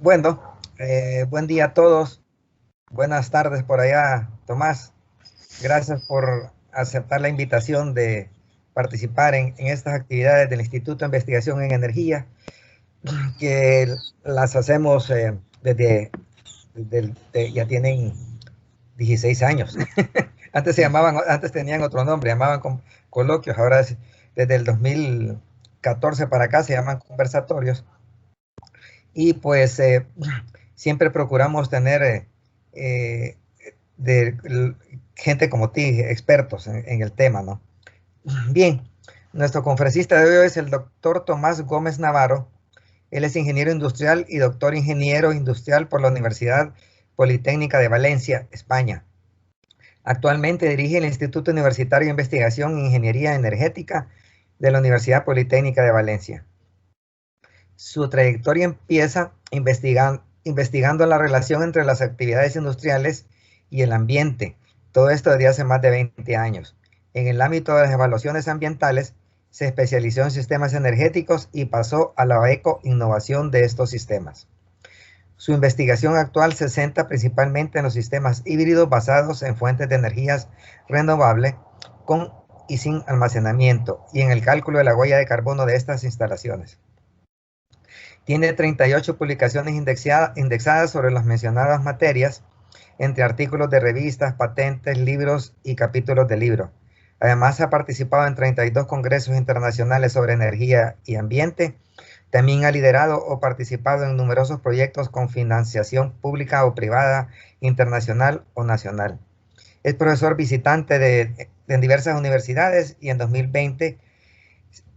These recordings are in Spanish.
Bueno, buen día a todos. Buenas tardes por allá, Tomás. Gracias por aceptar la invitación de participar en estas actividades del Instituto de Investigación en Energía, que las hacemos ya tienen 16 años. Antes tenían otro nombre, llamaban coloquios, ahora desde el 2014 para acá se llaman conversatorios. Y pues siempre procuramos tener gente como ti, expertos en el tema, ¿no? Bien, nuestro conferencista de hoy es el doctor Tomás Gómez Navarro. Él es ingeniero industrial y doctor ingeniero industrial por la Universidad Politécnica de Valencia, España. Actualmente dirige el Instituto Universitario de Investigación en Ingeniería Energética de la Universidad Politécnica de Valencia. Su trayectoria empieza investigando la relación entre las actividades industriales y el ambiente. Todo esto desde hace más de 20 años. En el ámbito de las evaluaciones ambientales, se especializó en sistemas energéticos y pasó a la eco-innovación de estos sistemas. Su investigación actual se centra principalmente en los sistemas híbridos basados en fuentes de energías renovables con y sin almacenamiento y en el cálculo de la huella de carbono de estas instalaciones. Tiene 38 publicaciones indexadas sobre las mencionadas materias, entre artículos de revistas, patentes, libros y capítulos de libros. Además, ha participado en 32 congresos internacionales sobre energía y ambiente. También ha liderado o participado en numerosos proyectos con financiación pública o privada, internacional o nacional. Es profesor visitante en diversas universidades y en 2020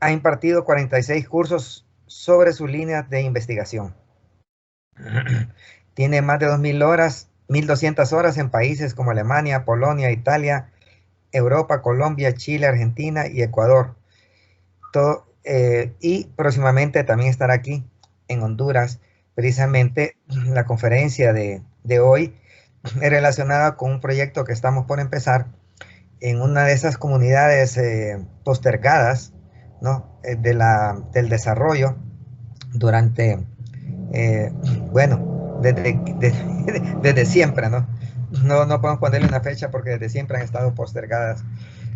ha impartido 46 cursos sobre sus líneas de investigación. Tiene más de 1.200 horas en países como Alemania, Polonia, Italia, Europa, Colombia, Chile, Argentina y Ecuador. Y próximamente también estará aquí en Honduras. Precisamente la conferencia de hoy es relacionada con un proyecto que estamos por empezar en una de esas comunidades postergadas, ¿no? Del desarrollo durante, bueno, desde siempre, ¿no? No podemos ponerle una fecha porque desde siempre han estado postergadas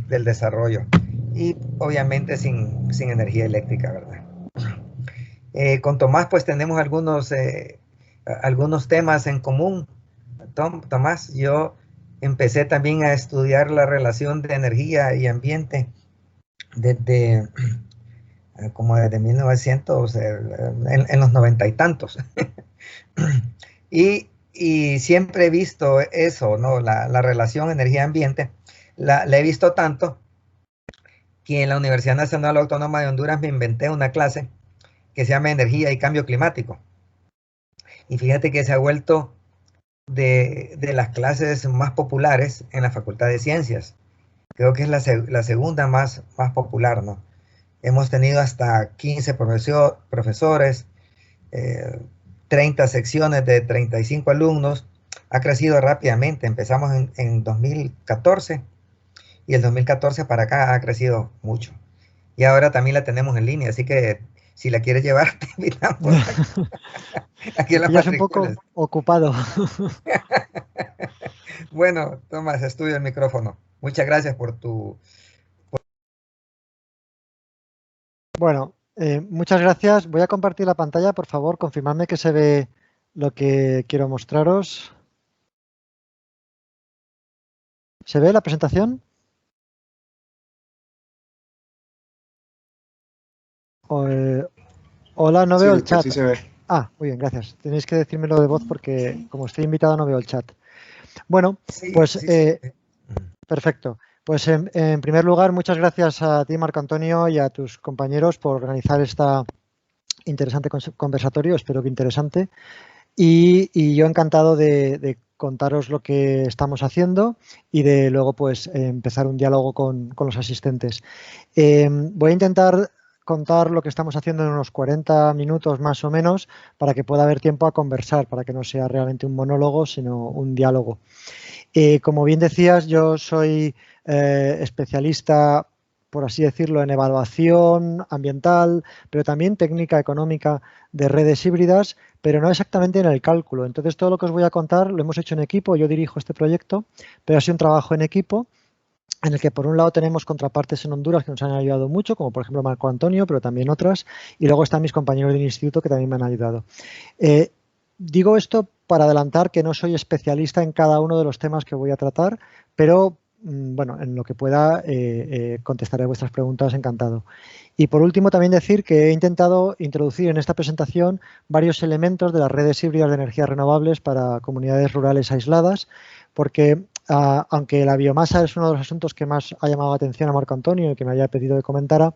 del desarrollo y obviamente sin energía eléctrica, ¿verdad? Con Tomás pues tenemos algunos temas en común. Tomás, yo empecé también a estudiar la relación de energía y ambiente desde 1900, en los 90 y tantos. y siempre he visto eso, ¿no? La relación energía-ambiente. La he visto tanto que en la Universidad Nacional Autónoma de Honduras me inventé una clase que se llama Energía y Cambio Climático. Y fíjate que se ha vuelto de las clases más populares en la Facultad de Ciencias. Creo que es la segunda más popular, ¿no? Hemos tenido hasta 15 profesores, 30 secciones de 35 alumnos. Ha crecido rápidamente. Empezamos en 2014 y el 2014 para acá ha crecido mucho. Y ahora también la tenemos en línea, así que si la quieres llevar, te invitamos aquí en la matrícula. Un poco ocupado. Bueno, Tomás, estudia el micrófono. Muchas gracias por tu... Bueno, muchas gracias. Voy a compartir la pantalla, por favor, confirmadme que se ve lo que quiero mostraros. ¿Se ve la presentación? Hola, no veo el chat. Sí se ve. Ah, muy bien, gracias. Tenéis que decírmelo de voz porque como estoy invitado no veo el chat. Bueno, pues perfecto. Pues en primer lugar, muchas gracias a ti, Marco Antonio, y a tus compañeros por organizar esta interesante conversatorio, espero que interesante. Y yo encantado de contaros lo que estamos haciendo y de luego pues empezar un diálogo con los asistentes. Voy a intentar contar lo que estamos haciendo en unos 40 minutos más o menos para que pueda haber tiempo a conversar, para que no sea realmente un monólogo, sino un diálogo. Como bien decías, yo soy especialista por así decirlo, en evaluación ambiental, pero también técnica económica de redes híbridas, pero no exactamente en el cálculo. Entonces, todo lo que os voy a contar lo hemos hecho en equipo, yo dirijo este proyecto, pero ha sido un trabajo en equipo en el que por un lado tenemos contrapartes en Honduras que nos han ayudado mucho, como por ejemplo Marco Antonio, pero también otras, y luego están mis compañeros del instituto que también me han ayudado. Digo esto para adelantar que no soy especialista en cada uno de los temas que voy a tratar, pero bueno, en lo que pueda contestaré vuestras preguntas encantado. Y por último también decir que he intentado introducir en esta presentación varios elementos de las redes híbridas de energías renovables para comunidades rurales aisladas, porque aunque la biomasa es uno de los asuntos que más ha llamado la atención a Marco Antonio y que me haya pedido que comentara,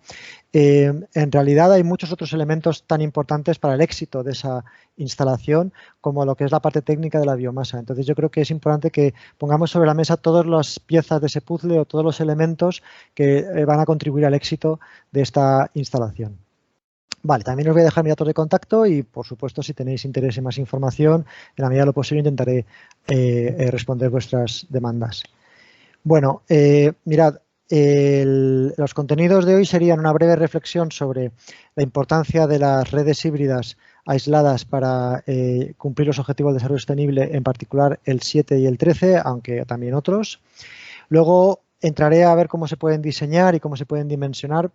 en realidad hay muchos otros elementos tan importantes para el éxito de esa instalación como lo que es la parte técnica de la biomasa. Entonces yo creo que es importante que pongamos sobre la mesa todas las piezas de ese puzzle o todos los elementos que van a contribuir al éxito de esta instalación. Vale, también os voy a dejar mis datos de contacto y, por supuesto, si tenéis interés en más información, en la medida de lo posible intentaré responder vuestras demandas. Bueno, mirad, los contenidos de hoy serían una breve reflexión sobre la importancia de las redes híbridas aisladas para cumplir los objetivos de desarrollo sostenible, en particular el 7 y el 13, aunque también otros. Luego entraré a ver cómo se pueden diseñar y cómo se pueden dimensionar.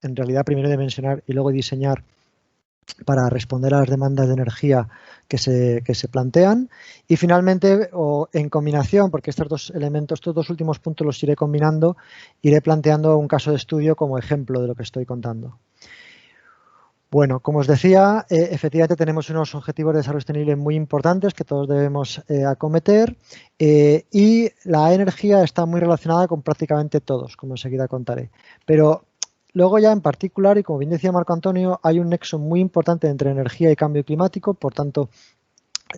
En realidad, primero dimensionar y luego diseñar para responder a las demandas de energía que se plantean. Y finalmente, o en combinación, porque estos dos elementos, estos dos últimos puntos los iré combinando, iré planteando un caso de estudio como ejemplo de lo que estoy contando. Bueno, como os decía, efectivamente tenemos unos objetivos de desarrollo sostenible muy importantes que todos debemos acometer y la energía está muy relacionada con prácticamente todos, como enseguida contaré. Pero luego ya en particular, y como bien decía Marco Antonio, hay un nexo muy importante entre energía y cambio climático, por tanto,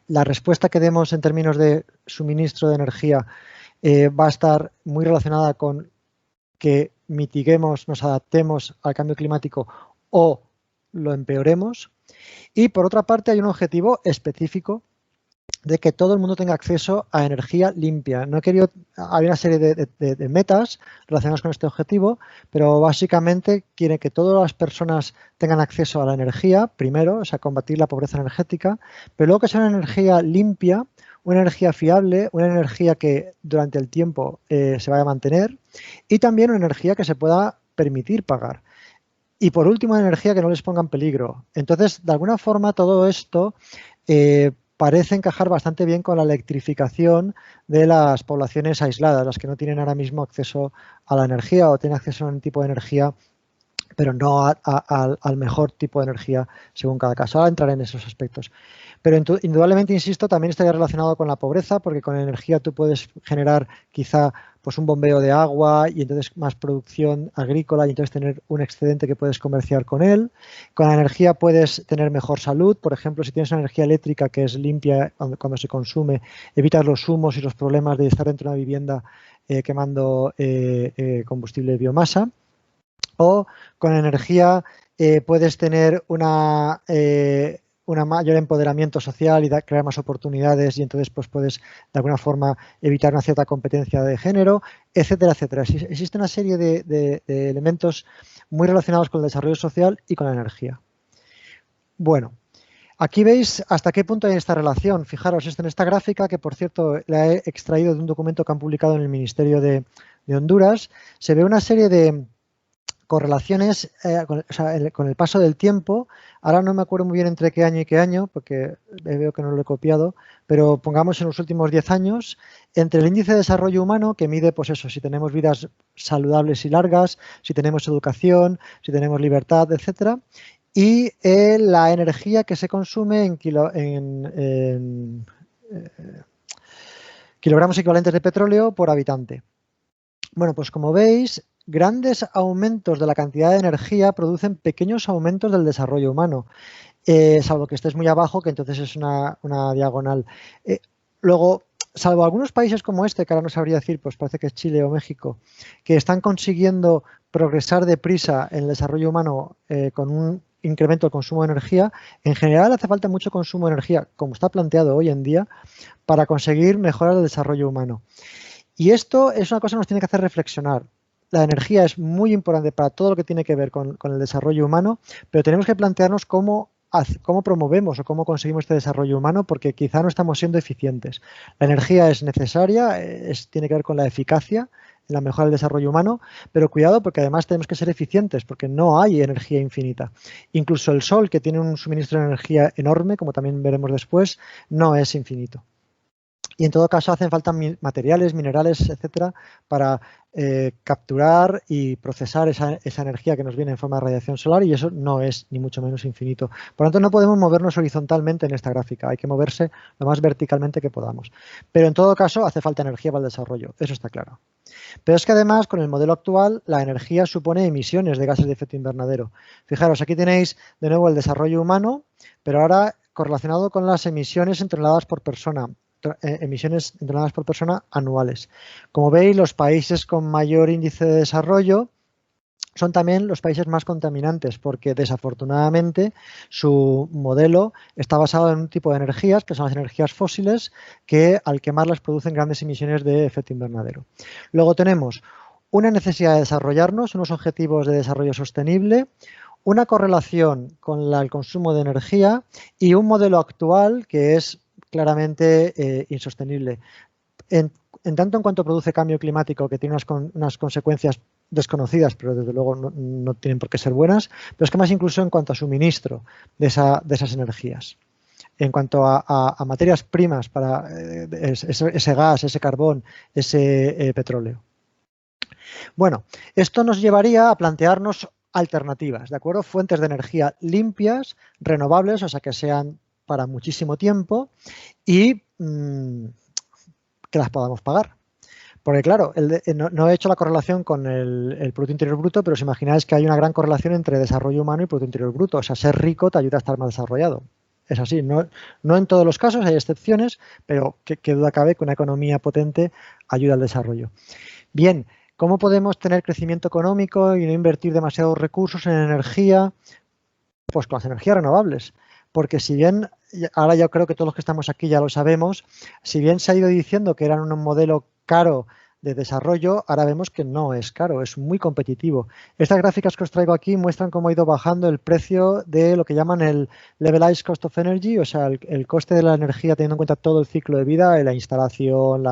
la respuesta que demos en términos de suministro de energía va a estar muy relacionada con que mitiguemos, nos adaptemos al cambio climático o lo empeoremos. Y por otra parte hay un objetivo específico de que todo el mundo tenga acceso a energía limpia. No he querido, hay una serie de metas relacionadas con este objetivo, pero básicamente quiere que todas las personas tengan acceso a la energía, primero, o sea, combatir la pobreza energética, pero luego que sea una energía limpia, una energía fiable, una energía que durante el tiempo se vaya a mantener y también una energía que se pueda permitir pagar. Y por último, una energía que no les ponga en peligro. Entonces, de alguna forma, todo esto parece encajar bastante bien con la electrificación de las poblaciones aisladas, las que no tienen ahora mismo acceso a la energía o tienen acceso a un tipo de energía, pero no al mejor tipo de energía según cada caso. Ahora entraré en esos aspectos. Pero indudablemente, insisto, también estaría relacionado con la pobreza, porque con energía tú puedes generar quizá pues un bombeo de agua y entonces más producción agrícola y entonces tener un excedente que puedes comerciar con él. Con la energía puedes tener mejor salud. Por ejemplo, si tienes una energía eléctrica que es limpia cuando se consume, evitas los humos y los problemas de estar dentro de una vivienda quemando combustible de biomasa. O con energía puedes tener un mayor empoderamiento social y crear más oportunidades y entonces pues puedes de alguna forma evitar una cierta competencia de género, etcétera, etcétera. Existe una serie de elementos muy relacionados con el desarrollo social y con la energía. Bueno, aquí veis hasta qué punto hay esta relación. Fijaros, en esta gráfica, que por cierto la he extraído de un documento que han publicado en el Ministerio de Honduras, se ve una serie de correlaciones con el paso del tiempo. Ahora no me acuerdo muy bien entre qué año y qué año, porque veo que no lo he copiado, pero pongamos en los últimos 10 años, entre el índice de desarrollo humano, que mide, pues eso, si tenemos vidas saludables y largas, si tenemos educación, si tenemos libertad, etcétera, y la energía que se consume en kilogramos equivalentes de petróleo por habitante. Bueno, pues como veis, grandes aumentos de la cantidad de energía producen pequeños aumentos del desarrollo humano, salvo que estés muy abajo, que entonces es una diagonal. Luego, salvo algunos países como este, que ahora no sabría decir, pues parece que es Chile o México, que están consiguiendo progresar deprisa en el desarrollo humano con un incremento del consumo de energía, en general hace falta mucho consumo de energía, como está planteado hoy en día, para conseguir mejorar el desarrollo humano. Y esto es una cosa que nos tiene que hacer reflexionar. la energía es muy importante para todo lo que tiene que ver con el desarrollo humano, pero tenemos que plantearnos cómo promovemos o cómo conseguimos este desarrollo humano, porque quizá no estamos siendo eficientes. La energía es necesaria, tiene que ver con la eficacia en la mejora del desarrollo humano, pero cuidado porque además tenemos que ser eficientes, porque no hay energía infinita. Incluso el Sol, que tiene un suministro de energía enorme, como también veremos después, no es infinito. Y en todo caso hacen falta materiales, minerales, etcétera, para capturar y procesar esa energía que nos viene en forma de radiación solar, y eso no es ni mucho menos infinito. Por lo tanto, no podemos movernos horizontalmente en esta gráfica, hay que moverse lo más verticalmente que podamos. Pero en todo caso hace falta energía para el desarrollo, eso está claro. Pero es que además, con el modelo actual, la energía supone emisiones de gases de efecto invernadero. Fijaros, aquí tenéis de nuevo el desarrollo humano, pero ahora correlacionado con las emisiones en toneladas por persona. Emisiones en toneladas por persona anuales. Como veis, los países con mayor índice de desarrollo son también los países más contaminantes, porque desafortunadamente su modelo está basado en un tipo de energías, que son las energías fósiles, que al quemarlas producen grandes emisiones de efecto invernadero. Luego tenemos una necesidad de desarrollarnos, unos objetivos de desarrollo sostenible, una correlación con el consumo de energía y un modelo actual que es claramente insostenible. En tanto en cuanto produce cambio climático, que tiene unas consecuencias desconocidas, pero desde luego no tienen por qué ser buenas, pero es que más incluso en cuanto a suministro de esas energías. En cuanto a materias primas para ese gas, ese carbón, ese petróleo. Bueno, esto nos llevaría a plantearnos alternativas, ¿de acuerdo? Fuentes de energía limpias, renovables, o sea, que sean para muchísimo tiempo y que las podamos pagar. Porque claro, no he hecho la correlación con el Producto Interior Bruto, pero os imagináis que hay una gran correlación entre desarrollo humano y Producto Interior Bruto. O sea, ser rico te ayuda a estar más desarrollado. Es así, no en todos los casos, hay excepciones, pero qué duda cabe que una economía potente ayuda al desarrollo. Bien, ¿cómo podemos tener crecimiento económico y no invertir demasiados recursos en energía? Pues con las energías renovables. Porque si bien, ahora yo creo que todos los que estamos aquí ya lo sabemos, si bien se ha ido diciendo que eran un modelo caro de desarrollo, ahora vemos que no es caro, es muy competitivo. Estas gráficas que os traigo aquí muestran cómo ha ido bajando el precio de lo que llaman el Levelized Cost of Energy, o sea, el coste de la energía teniendo en cuenta todo el ciclo de vida, la instalación,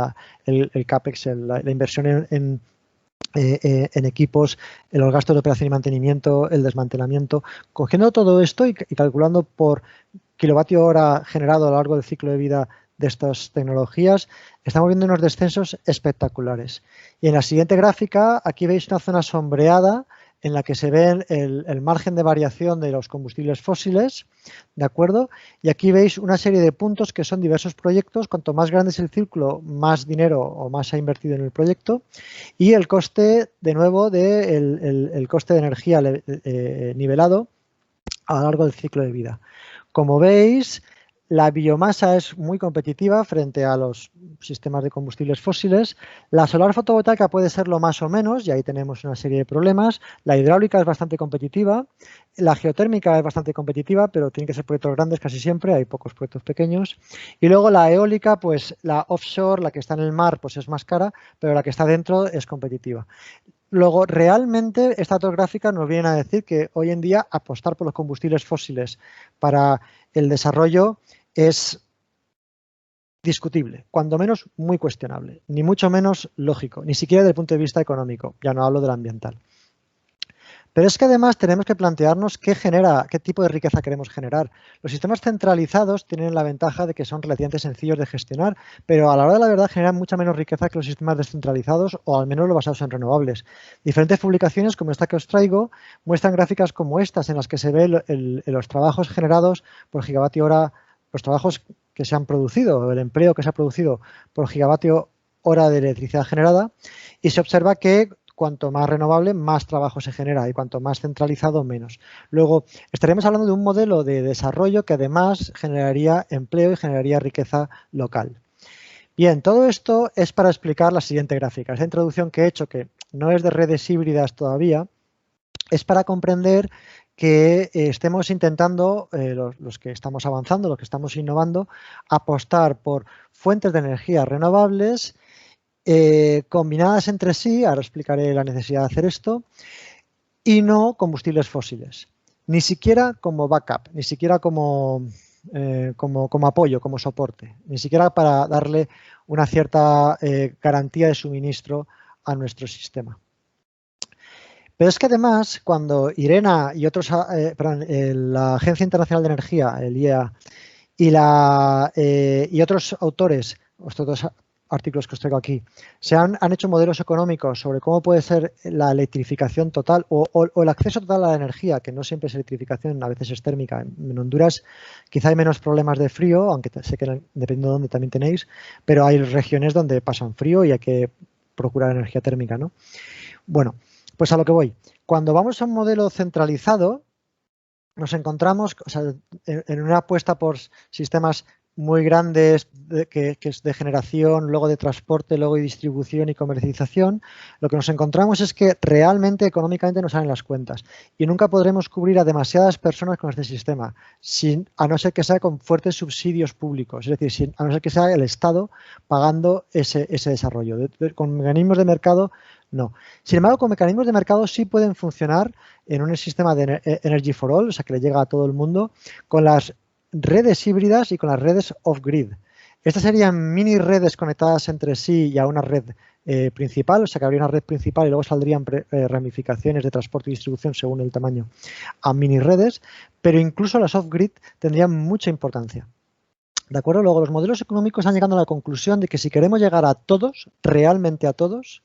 el CAPEX, la inversión en equipos, los gastos de operación y mantenimiento, el desmantelamiento. Cogiendo todo esto y calculando por kilovatio hora generado a lo largo del ciclo de vida de estas tecnologías, estamos viendo unos descensos espectaculares. Y en la siguiente gráfica, aquí veis una zona sombreada en la que se ve el margen de variación de los combustibles fósiles, ¿de acuerdo? Y aquí veis una serie de puntos que son diversos proyectos. Cuanto más grande es el círculo, más dinero o más se ha invertido en el proyecto. Y el coste, de nuevo, el coste de energía nivelado a lo largo del ciclo de vida. Como veis, la biomasa es muy competitiva frente a los sistemas de combustibles fósiles. La solar fotovoltaica puede serlo más o menos, y ahí tenemos una serie de problemas. La hidráulica es bastante competitiva. La geotérmica es bastante competitiva, pero tienen que ser proyectos grandes casi siempre, hay pocos proyectos pequeños. Y luego la eólica, pues la offshore, la que está en el mar, pues es más cara, pero la que está dentro es competitiva. Luego, realmente, estas dos gráficas nos vienen a decir que hoy en día apostar por los combustibles fósiles para el desarrollo es discutible, cuando menos muy cuestionable, ni mucho menos lógico, ni siquiera desde el punto de vista económico, ya no hablo del ambiental. Pero es que además tenemos que plantearnos qué tipo de riqueza queremos generar. Los sistemas centralizados tienen la ventaja de que son relativamente sencillos de gestionar, pero a la hora de la verdad generan mucha menos riqueza que los sistemas descentralizados o al menos los basados en renovables. Diferentes publicaciones como esta que os traigo muestran gráficas como estas en las que se ve los trabajos generados por gigavatio hora, los trabajos que se han producido, el empleo que se ha producido por gigavatio hora de electricidad generada, y se observa que cuanto más renovable, más trabajo se genera, y cuanto más centralizado, menos. Luego, estaríamos hablando de un modelo de desarrollo que además generaría empleo y generaría riqueza local. Bien, todo esto es para explicar la siguiente gráfica. Esa introducción que he hecho, que no es de redes híbridas todavía, es para comprender que estemos intentando, los que estamos avanzando, los que estamos innovando, apostar por fuentes de energía renovables combinadas entre sí, ahora explicaré la necesidad de hacer esto, y no combustibles fósiles, ni siquiera como backup, ni siquiera como apoyo, como soporte, ni siquiera para darle una cierta garantía de suministro a nuestro sistema. Pero es que además, cuando IRENA y otros, la Agencia Internacional de Energía, el IEA, y otros autores, estos dos artículos que os traigo aquí, han hecho modelos económicos sobre cómo puede ser la electrificación total o el acceso total a la energía, que no siempre es electrificación, a veces es térmica. En Honduras quizá hay menos problemas de frío, aunque sé que dependiendo de dónde también tenéis, pero hay regiones donde pasan frío y hay que procurar energía térmica, ¿no? Bueno, pues a lo que voy. Cuando vamos a un modelo centralizado, nos encontramos, o sea, en una apuesta por sistemas muy grandes que es de generación, luego de transporte, luego de distribución y comercialización, lo que nos encontramos es que realmente económicamente nos salen las cuentas y nunca podremos cubrir a demasiadas personas con este sistema, a no ser que sea con fuertes subsidios públicos, es decir, a no ser que sea el Estado pagando ese desarrollo. Con mecanismos de mercado, no. Sin embargo, con mecanismos de mercado sí pueden funcionar en un sistema de Energy for All, o sea, que le llega a todo el mundo, con las redes híbridas y con las redes off-grid. Estas serían mini redes conectadas entre sí y a una red principal, o sea, que habría una red principal y luego saldrían ramificaciones de transporte y distribución según el tamaño a mini redes, pero incluso las off-grid tendrían mucha importancia. ¿De acuerdo? Luego, los modelos económicos han llegado a la conclusión de que si queremos llegar a todos, realmente a todos,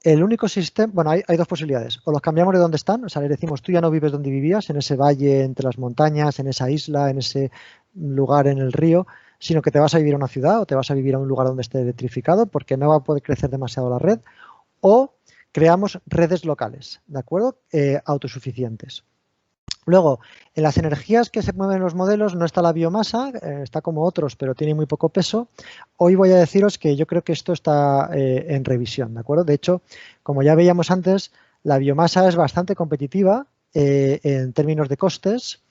el único sistema, bueno, hay dos posibilidades. O los cambiamos de donde están, o sea, le decimos, tú ya no vives donde vivías, en ese valle entre las montañas, en esa isla, en ese lugar en el río, sino que te vas a vivir a una ciudad o te vas a vivir a un lugar donde esté electrificado porque no va a poder crecer demasiado la red. O creamos redes locales, ¿de acuerdo? Autosuficientes. Luego, en las energías que se mueven en los modelos no está la biomasa, está como otros, pero tiene muy poco peso. Hoy voy a deciros que yo creo que esto está en revisión, ¿de acuerdo? De hecho, como ya veíamos antes, la biomasa es bastante competitiva en términos de costes.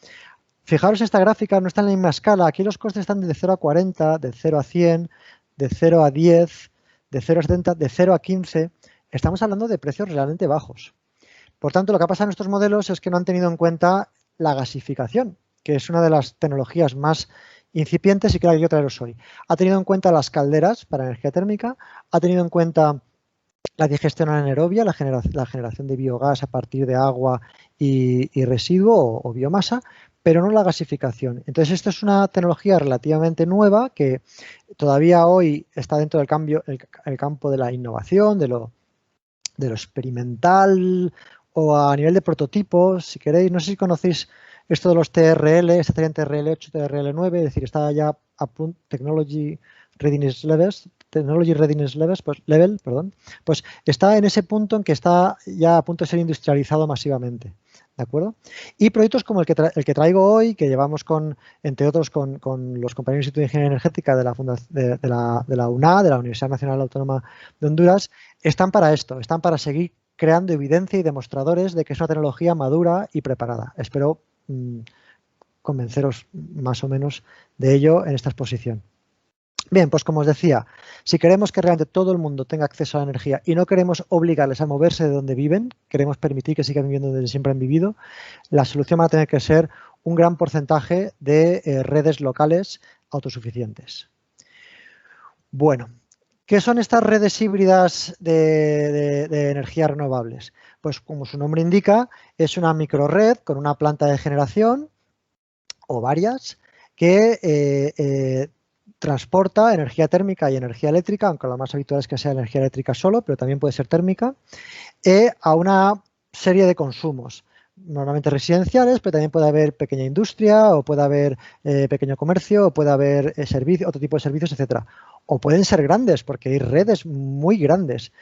Fijaros, esta gráfica no está en la misma escala. Aquí los costes están de 0 a 40, de 0 a 100, de 0 a 10, de 0 a 70, de 0 a 15. Estamos hablando de precios realmente bajos. Por tanto, lo que ha pasado en estos modelos es que no han tenido en cuenta la gasificación, que es una de las tecnologías más incipientes y que la quiero traeros hoy. Ha tenido en cuenta las calderas para energía térmica, ha tenido en cuenta la digestión anaerobia, la generación de biogás a partir de agua y residuo o biomasa, pero no la gasificación. Entonces, esto es una tecnología relativamente nueva que todavía hoy está dentro del el campo de la innovación, de lo experimental, o a nivel de prototipos, si queréis. No sé si conocéis esto de los TRL, esta sería en TRL8, TRL9, es decir, está ya a punto, Technology Readiness Levels, pues está en ese punto en que está ya a punto de ser industrializado masivamente, ¿de acuerdo? Y proyectos como el que traigo hoy, que llevamos entre otros con los compañeros del Instituto de Ingeniería Energética de la UNA, de la Universidad Nacional Autónoma de Honduras, están para esto, están para seguir creando evidencia y demostradores de que es una tecnología madura y preparada. Espero convenceros más o menos de ello en esta exposición. Bien, pues como os decía, si queremos que realmente todo el mundo tenga acceso a la energía y no queremos obligarles a moverse de donde viven, queremos permitir que sigan viviendo donde siempre han vivido, la solución va a tener que ser un gran porcentaje de redes locales autosuficientes. Bueno, ¿qué son estas redes híbridas de energías renovables? Pues como su nombre indica, es una microred con una planta de generación o varias que transporta energía térmica y energía eléctrica, aunque lo más habitual es que sea energía eléctrica solo, pero también puede ser térmica, a una serie de consumos, normalmente residenciales, pero también puede haber pequeña industria o puede haber pequeño comercio o puede haber otro tipo de servicios, etcétera. O pueden ser grandes, porque hay redes muy grandes.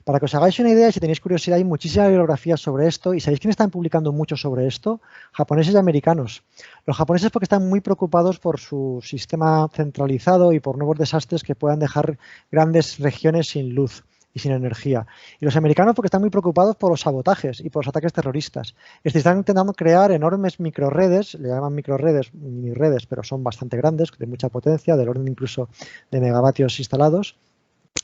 Para que os hagáis una idea, si tenéis curiosidad, hay muchísimas bibliografías sobre esto. ¿Y sabéis quiénes están publicando mucho sobre esto? Japoneses y americanos. Los japoneses porque están muy preocupados por su sistema centralizado y por nuevos desastres que puedan dejar grandes regiones sin luz y sin energía. Y los americanos porque están muy preocupados por los sabotajes y por los ataques terroristas. Están intentando crear enormes microredes, le llaman microredes, mini redes, pero son bastante grandes, de mucha potencia, del orden incluso de megavatios instalados,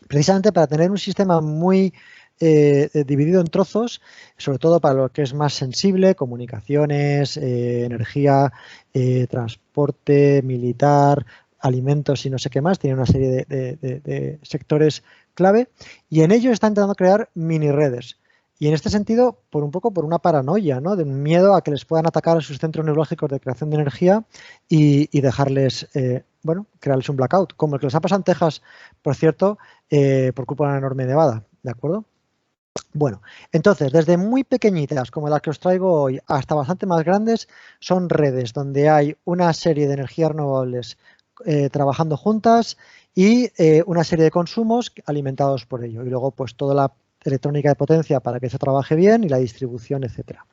precisamente para tener un sistema muy dividido en trozos, sobre todo para lo que es más sensible, comunicaciones, energía, transporte, militar, alimentos y no sé qué más, tiene una serie de sectores clave, y en ello está intentando crear mini redes. Y en este sentido, por un poco por una paranoia, ¿no? De un miedo a que les puedan atacar a sus centros neurológicos de creación de energía y dejarles, bueno, crearles un blackout, como el que les ha pasado en Texas, por cierto, por culpa de una enorme nevada, ¿de acuerdo? Bueno, entonces, desde muy pequeñitas, como las que os traigo hoy, hasta bastante más grandes, son redes donde hay una serie de energías renovables trabajando juntas y una serie de consumos alimentados por ello. Y luego, pues, toda la electrónica de potencia para que eso trabaje bien y la distribución, etcétera.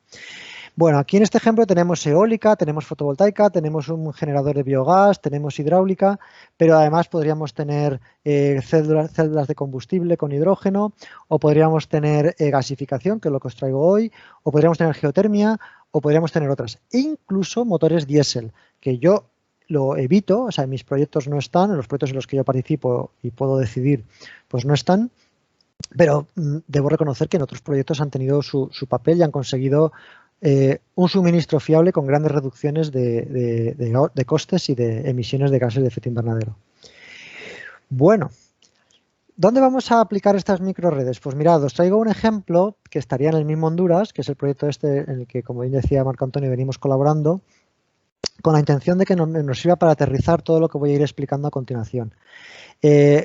Bueno, aquí en este ejemplo tenemos eólica, tenemos fotovoltaica, tenemos un generador de biogás, tenemos hidráulica, pero además podríamos tener células de combustible con hidrógeno, o podríamos tener gasificación, que es lo que os traigo hoy, o podríamos tener geotermia, o podríamos tener otras, e incluso motores diésel, que yo lo evito, o sea, en mis proyectos no están, en los proyectos en los que yo participo y puedo decidir, pues no están, pero debo reconocer que en otros proyectos han tenido su papel y han conseguido un suministro fiable con grandes reducciones de costes y de emisiones de gases de efecto invernadero. Bueno, ¿dónde vamos a aplicar estas microredes? Pues mirad, os traigo un ejemplo que estaría en el mismo Honduras, que es el proyecto este en el que, como bien decía Marco Antonio, venimos colaborando, con la intención de que nos sirva para aterrizar todo lo que voy a ir explicando a continuación.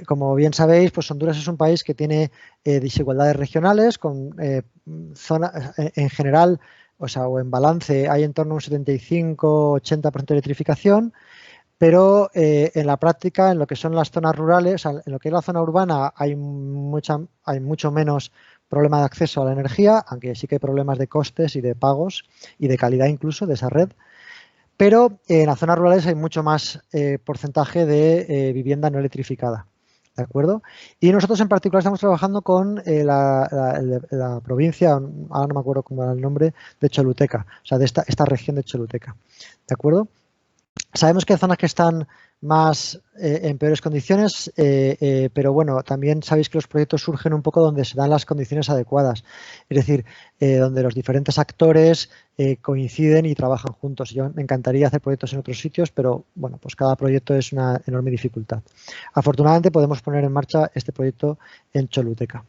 Como bien sabéis, pues Honduras es un país que tiene desigualdades regionales, con zonas en general, o sea, o en balance hay en torno a un 75-80% de electrificación, pero en la práctica, en lo que son las zonas rurales, en lo que es la zona urbana, hay mucho menos problema de acceso a la energía, aunque sí que hay problemas de costes y de pagos y de calidad incluso de esa red. Pero en las zonas rurales hay mucho más porcentaje de vivienda no electrificada, ¿de acuerdo? Y nosotros en particular estamos trabajando con la provincia, ahora no me acuerdo cómo era el nombre, de Choluteca, o sea, de esta región de Choluteca, ¿de acuerdo? Sabemos que hay zonas que están más en peores condiciones, pero bueno, también sabéis que los proyectos surgen un poco donde se dan las condiciones adecuadas, es decir, donde los diferentes actores coinciden y trabajan juntos. Yo me encantaría hacer proyectos en otros sitios, pero bueno, pues cada proyecto es una enorme dificultad. Afortunadamente podemos poner en marcha este proyecto en Choluteca.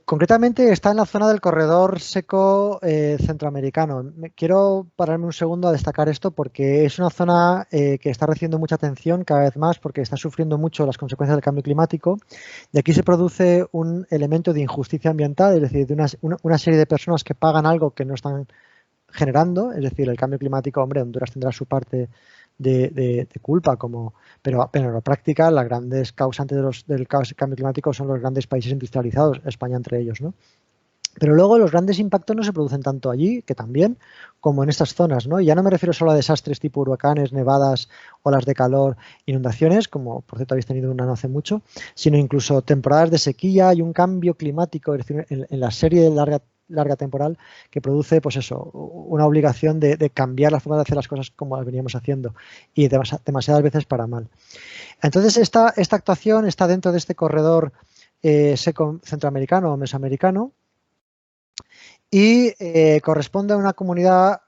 Concretamente está en la zona del corredor seco centroamericano. Quiero pararme un segundo a destacar esto porque es una zona que está recibiendo mucha atención cada vez más porque está sufriendo mucho las consecuencias del cambio climático, y aquí se produce un elemento de injusticia ambiental, es decir, de una serie de personas que pagan algo que no están generando, es decir, el cambio climático, hombre, Honduras tendrá su parte de culpa, pero en la práctica las grandes causantes del cambio climático son los grandes países industrializados, España entre ellos, ¿no? Pero luego los grandes impactos no se producen tanto allí, que también, como en estas zonas, ¿no? Y ya no me refiero solo a desastres tipo huracanes, nevadas, olas de calor, inundaciones, como por cierto habéis tenido una no hace mucho, sino incluso temporadas de sequía y un cambio climático, es decir, en la serie de larga temporal que produce, pues eso, una obligación de cambiar la forma de hacer las cosas como las veníamos haciendo y demasiadas veces para mal. Entonces, esta actuación está dentro de este corredor seco centroamericano o mesoamericano y corresponde a una comunidad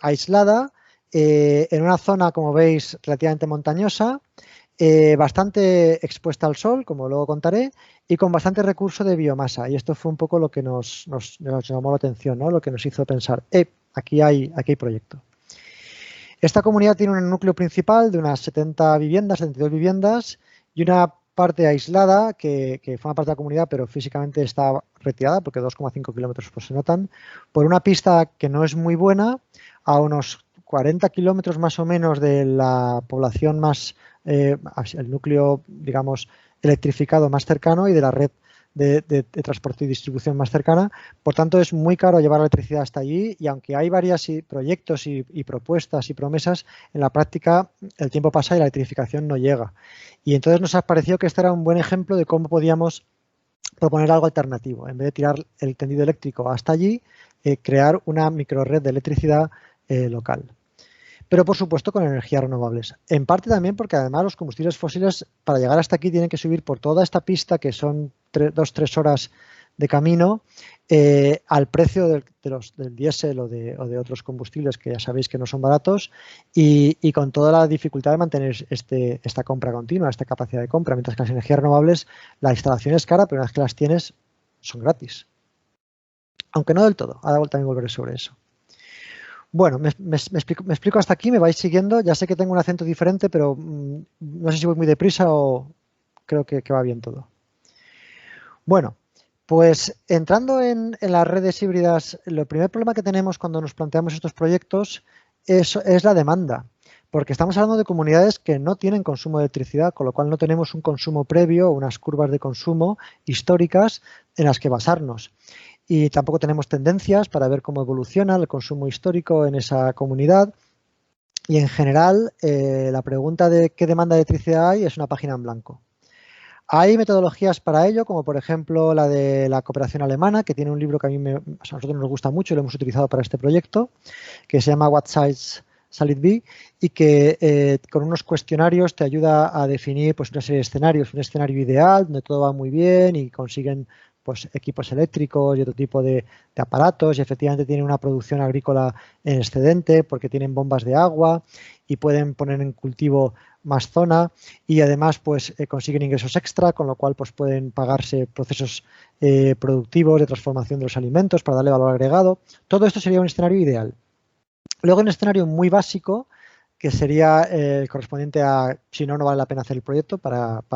aislada en una zona, como veis, relativamente montañosa, bastante expuesta al sol, como luego contaré, y con bastante recurso de biomasa. Y esto fue un poco lo que nos llamó la atención, ¿no? Lo que nos hizo pensar, aquí hay proyecto. Esta comunidad tiene un núcleo principal de unas 70 viviendas, 72 viviendas, y una parte aislada que forma parte de la comunidad, pero físicamente está retirada, porque 2,5 kilómetros pues, se notan, por una pista que no es muy buena, a unos 40 kilómetros más o menos de la población más, el núcleo, digamos, electrificado más cercano y de la red de transporte y distribución más cercana. Por tanto, es muy caro llevar la electricidad hasta allí, y aunque hay varios proyectos y propuestas y promesas, en la práctica el tiempo pasa y la electrificación no llega. Y entonces nos ha parecido que este era un buen ejemplo de cómo podíamos proponer algo alternativo. En vez de tirar el tendido eléctrico hasta allí, crear una microred de electricidad local. pero por supuesto con energías renovables. En parte también porque además los combustibles fósiles para llegar hasta aquí tienen que subir por toda esta pista que son 2-3 horas de camino al precio del diésel o de otros combustibles que ya sabéis que no son baratos y con toda la dificultad de mantener esta compra continua, esta capacidad de compra, mientras que las energías renovables la instalación es cara, pero una vez que las tienes son gratis. Aunque no del todo, ahora también volveré sobre eso. Bueno, me explico hasta aquí, me vais siguiendo. Ya sé que tengo un acento diferente, pero no sé si voy muy deprisa o creo que va bien todo. Bueno, pues entrando en las redes híbridas, el primer problema que tenemos cuando nos planteamos estos proyectos es la demanda, porque estamos hablando de comunidades que no tienen consumo de electricidad, con lo cual no tenemos un consumo previo, unas curvas de consumo históricas en las que basarnos. Y tampoco tenemos tendencias para ver cómo evoluciona el consumo histórico en esa comunidad. Y en general, la pregunta de qué demanda de electricidad hay es una página en blanco. Hay metodologías para ello, como por ejemplo la de la cooperación alemana, que tiene un libro que a nosotros nos gusta mucho y lo hemos utilizado para este proyecto, que se llama What Size Shall It Be, y que con unos cuestionarios te ayuda a definir pues, una serie de escenarios, un escenario ideal donde todo va muy bien y consiguen pues, equipos eléctricos y otro tipo de aparatos y efectivamente tienen una producción agrícola en excedente porque tienen bombas de agua y pueden poner en cultivo más zona y además pues consiguen ingresos extra, con lo cual pues pueden pagarse procesos productivos de transformación de los alimentos para darle valor agregado. Todo esto sería un escenario ideal. Luego un escenario muy básico que sería el correspondiente a si no, no vale la pena hacer el proyecto, para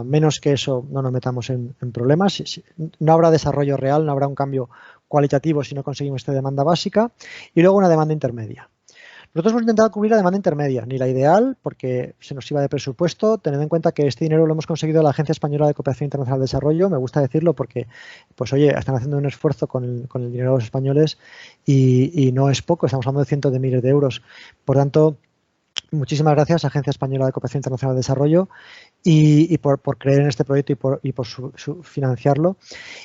menos que eso no nos metamos en problemas. No habrá desarrollo real, no habrá un cambio cualitativo si no conseguimos esta demanda básica. Y luego una demanda intermedia. Nosotros hemos intentado cubrir la demanda intermedia, ni la ideal, porque se nos iba de presupuesto, teniendo en cuenta que este dinero lo hemos conseguido de la Agencia Española de Cooperación Internacional de Desarrollo. Me gusta decirlo porque, pues oye, están haciendo un esfuerzo con el dinero de los españoles y no es poco, estamos hablando de cientos de miles de euros. Por tanto, muchísimas gracias, Agencia Española de Cooperación Internacional de Desarrollo, y por creer en este proyecto y por financiarlo.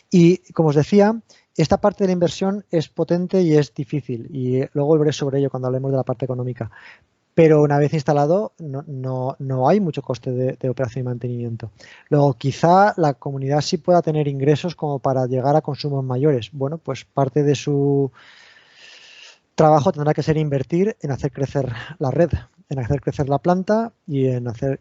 Y, como os decía, esta parte de la inversión es potente y es difícil, y luego volveré sobre ello cuando hablemos de la parte económica. Pero una vez instalado, no hay mucho coste de operación y mantenimiento. Luego, quizá la comunidad sí pueda tener ingresos como para llegar a consumos mayores. Bueno, pues parte de su trabajo tendrá que ser invertir en hacer crecer la red, en hacer crecer la planta y en hacer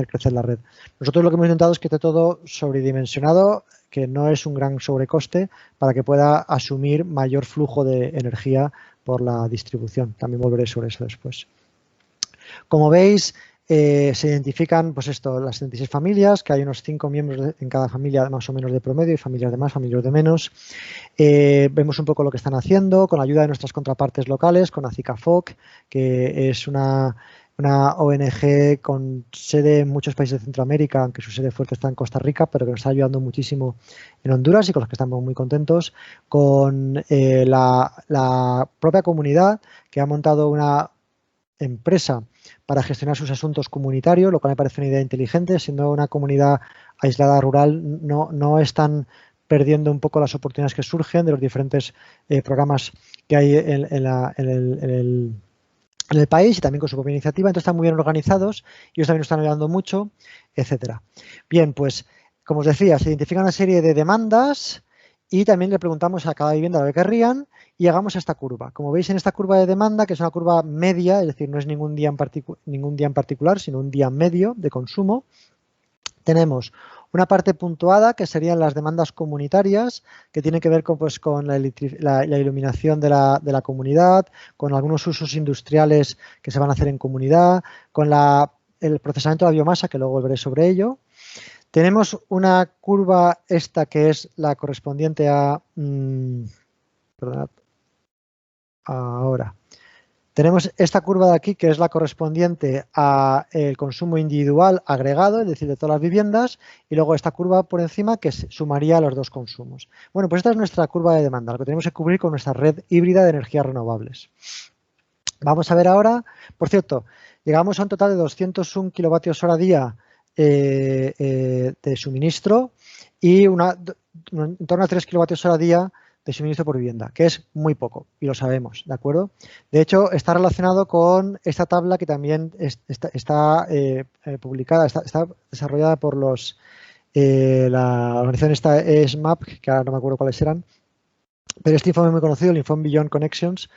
crecer la red. Nosotros lo que hemos intentado es que esté todo sobredimensionado, que no es un gran sobrecoste, para que pueda asumir mayor flujo de energía por la distribución. También volveré sobre eso después. Como veis, se identifican pues las 76 familias, que hay unos 5 miembros en cada familia más o menos de promedio, y familias de más, familias de menos. Vemos un poco lo que están haciendo con la ayuda de nuestras contrapartes locales, con ACICAFOC, que es una ONG con sede en muchos países de Centroamérica, aunque su sede fuerte está en Costa Rica, pero que nos está ayudando muchísimo en Honduras y con los que estamos muy contentos, con la propia comunidad, que ha montado una empresa para gestionar sus asuntos comunitarios, lo cual me parece una idea inteligente. Siendo una comunidad aislada rural, no están perdiendo un poco las oportunidades que surgen de los diferentes programas que hay en el país, y también con su propia iniciativa. Entonces están muy bien organizados y ellos también nos están ayudando mucho, etcétera. Bien, pues como os decía, se identifica una serie de demandas y también le preguntamos a cada vivienda lo que querrían y hagamos esta curva. Como veis en esta curva de demanda, que es una curva media, es decir, no es ningún día en particular, sino un día medio de consumo, tenemos una parte puntuada que serían las demandas comunitarias, que tienen que ver con la iluminación de la comunidad, con algunos usos industriales que se van a hacer en comunidad, con el procesamiento de la biomasa, que luego volveré sobre ello. Tenemos una curva esta que es la correspondiente a... perdonad. Ahora. Tenemos esta curva de aquí que es la correspondiente al consumo individual agregado, es decir, de todas las viviendas, y luego esta curva por encima que sumaría los dos consumos. Bueno, pues esta es nuestra curva de demanda, lo que tenemos que cubrir con nuestra red híbrida de energías renovables. Vamos a ver ahora, por cierto, llegamos a un total de 201 kilovatios hora día de suministro y en torno a 3 kilovatios hora día de suministro por vivienda, que es muy poco, y lo sabemos, ¿de acuerdo? De hecho, está relacionado con esta tabla que también está publicada, está desarrollada por la organización esta ESMAP, que ahora no me acuerdo cuáles eran, pero este informe es muy conocido, el informe Beyond Connections,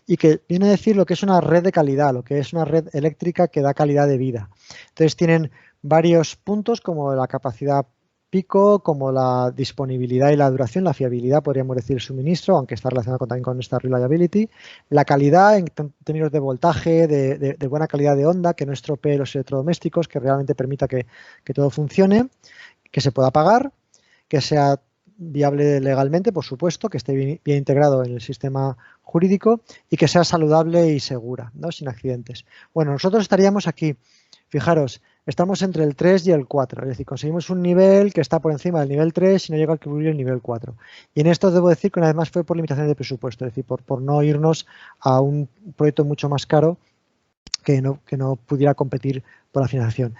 y que viene a decir lo que es una red de calidad, lo que es una red eléctrica que da calidad de vida. Entonces tienen varios puntos como la capacidad pico, como la disponibilidad y la duración, la fiabilidad, podríamos decir, el suministro, aunque está relacionado también con esta reliability, la calidad en términos de voltaje, de buena calidad de onda, que no estropee los electrodomésticos, que realmente permita que todo funcione, que se pueda pagar, que sea viable legalmente, por supuesto, que esté bien integrado en el sistema jurídico y que sea saludable y segura, ¿no? Sin accidentes. Bueno, nosotros estaríamos aquí, fijaros, estamos entre el 3 y el 4, es decir, conseguimos un nivel que está por encima del nivel 3 y no llega a cubrir el nivel 4. Y en esto debo decir que una vez más fue por limitaciones de presupuesto, es decir, por no irnos a un proyecto mucho más caro que no pudiera competir por la financiación.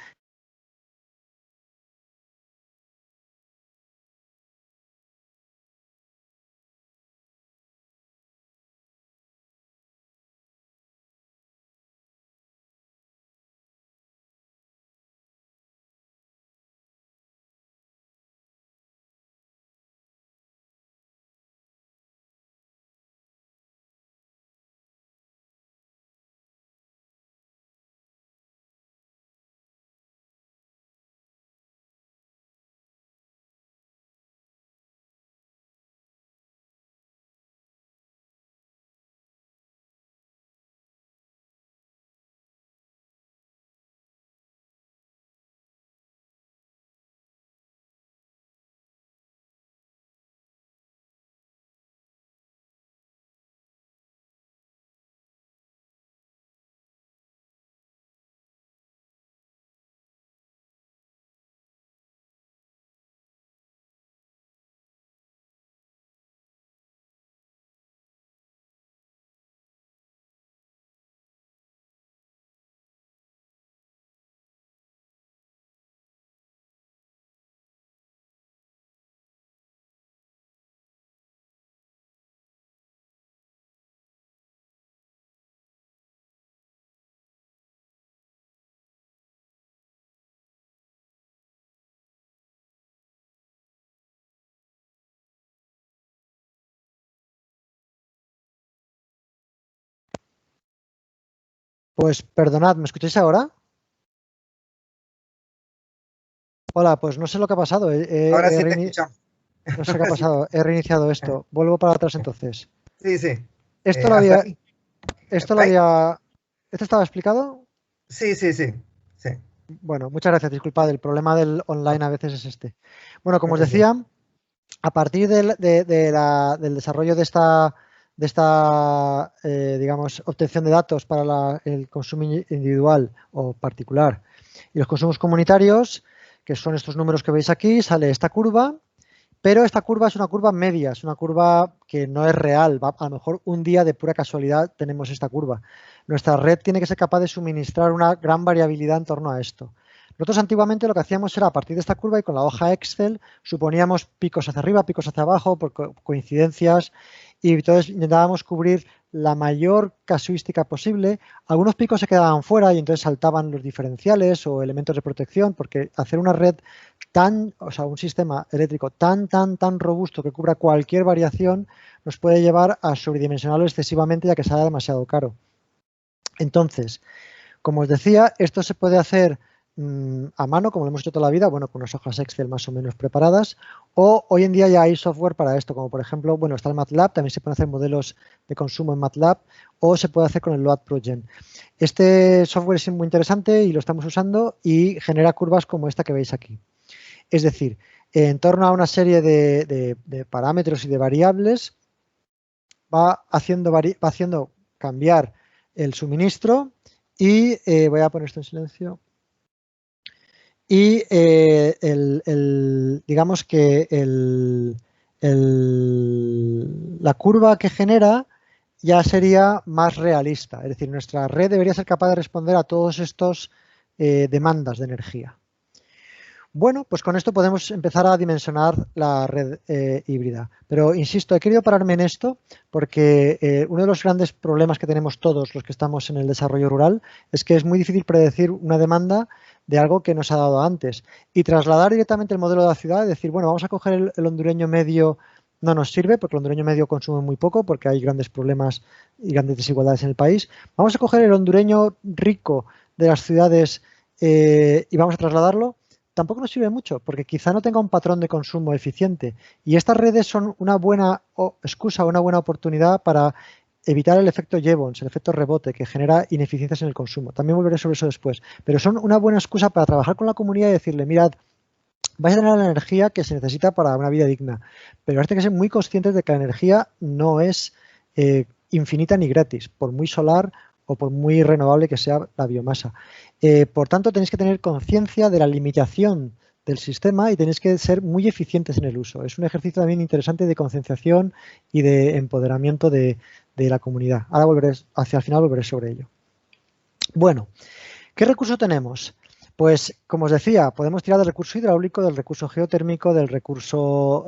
Pues perdonad, ¿me escucháis ahora? Hola, pues no sé lo que ha pasado. Ahora sí te escuchamos. No sé qué ha pasado. He reiniciado esto. Vuelvo para atrás entonces. Sí, sí. Esto lo Hasta había. aquí. Esto lo había. ¿Esto estaba explicado? Sí, sí, sí. Sí. Bueno, muchas gracias. Disculpad, el problema del online a veces es este. Bueno, como os Sí. decía, a partir del desarrollo de esta digamos, obtención de datos para el consumo individual o particular y los consumos comunitarios, que son estos números que veis aquí, sale esta curva, pero esta curva es una curva media, es una curva que no es real. A lo mejor un día de pura casualidad tenemos esta curva. Nuestra red tiene que ser capaz de suministrar una gran variabilidad en torno a esto. Nosotros antiguamente lo que hacíamos era a partir de esta curva y con la hoja Excel suponíamos picos hacia arriba, picos hacia abajo, por coincidencias, y entonces intentábamos cubrir la mayor casuística posible. Algunos picos se quedaban fuera y entonces saltaban los diferenciales o elementos de protección, porque hacer una red un sistema eléctrico tan robusto que cubra cualquier variación nos puede llevar a sobredimensionarlo excesivamente ya que sea demasiado caro. Entonces, como os decía, esto se puede hacer a mano, como lo hemos hecho toda la vida, bueno, con unas hojas Excel más o menos preparadas, o hoy en día ya hay software para esto, como por ejemplo, bueno, está el MATLAB, también se pueden hacer modelos de consumo en MATLAB, o se puede hacer con el LoadProGen. Este software es muy interesante y lo estamos usando y genera curvas como esta que veis aquí. Es decir, en torno a una serie de parámetros y de variables va haciendo cambiar el suministro y voy a poner esto en silencio. Y digamos que la curva que genera ya sería más realista. Es decir, nuestra red debería ser capaz de responder a todos estos demandas de energía. Bueno, pues con esto podemos empezar a dimensionar la red híbrida. Pero, insisto, he querido pararme en esto porque uno de los grandes problemas que tenemos todos los que estamos en el desarrollo rural es que es muy difícil predecir una demanda de algo que nos ha dado antes. Y trasladar directamente el modelo de la ciudad, decir, bueno, vamos a coger el hondureño medio, no nos sirve porque el hondureño medio consume muy poco porque hay grandes problemas y grandes desigualdades en el país. Vamos a coger el hondureño rico de las ciudades y vamos a trasladarlo. Tampoco nos sirve mucho porque quizá no tenga un patrón de consumo eficiente y estas redes son una buena excusa, una buena oportunidad para evitar el efecto Jevons, el efecto rebote que genera ineficiencias en el consumo. También volveré sobre eso después, pero son una buena excusa para trabajar con la comunidad y decirle, mirad, vais a tener la energía que se necesita para una vida digna, pero hay que ser muy conscientes de que la energía no es infinita ni gratis, por muy solar o por muy renovable que sea la biomasa. Por tanto, tenéis que tener conciencia de la limitación del sistema y tenéis que ser muy eficientes en el uso. Es un ejercicio también interesante de concienciación y de empoderamiento de la comunidad. Ahora volveré, hacia el final volveré sobre ello. Bueno, ¿qué recurso tenemos? Pues, como os decía, podemos tirar del recurso hidráulico, del recurso geotérmico, del recurso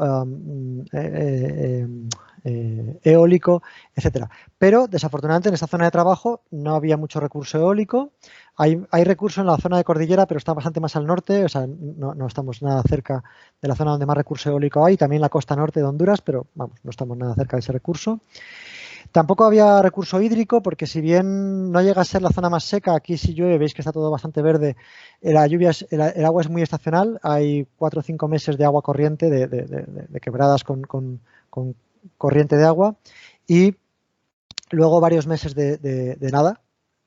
eólico, etcétera. Pero, desafortunadamente, en esta zona de trabajo no había mucho recurso eólico. Hay recurso en la zona de cordillera, pero está bastante más al norte, o sea, no estamos nada cerca de la zona donde más recurso eólico hay, también la costa norte de Honduras, pero vamos, no estamos nada cerca de ese recurso. Tampoco había recurso hídrico porque si bien no llega a ser la zona más seca, aquí si llueve veis que está todo bastante verde, el agua es muy estacional, hay 4 o 5 meses de agua corriente, de quebradas con corriente de agua y luego varios meses de nada.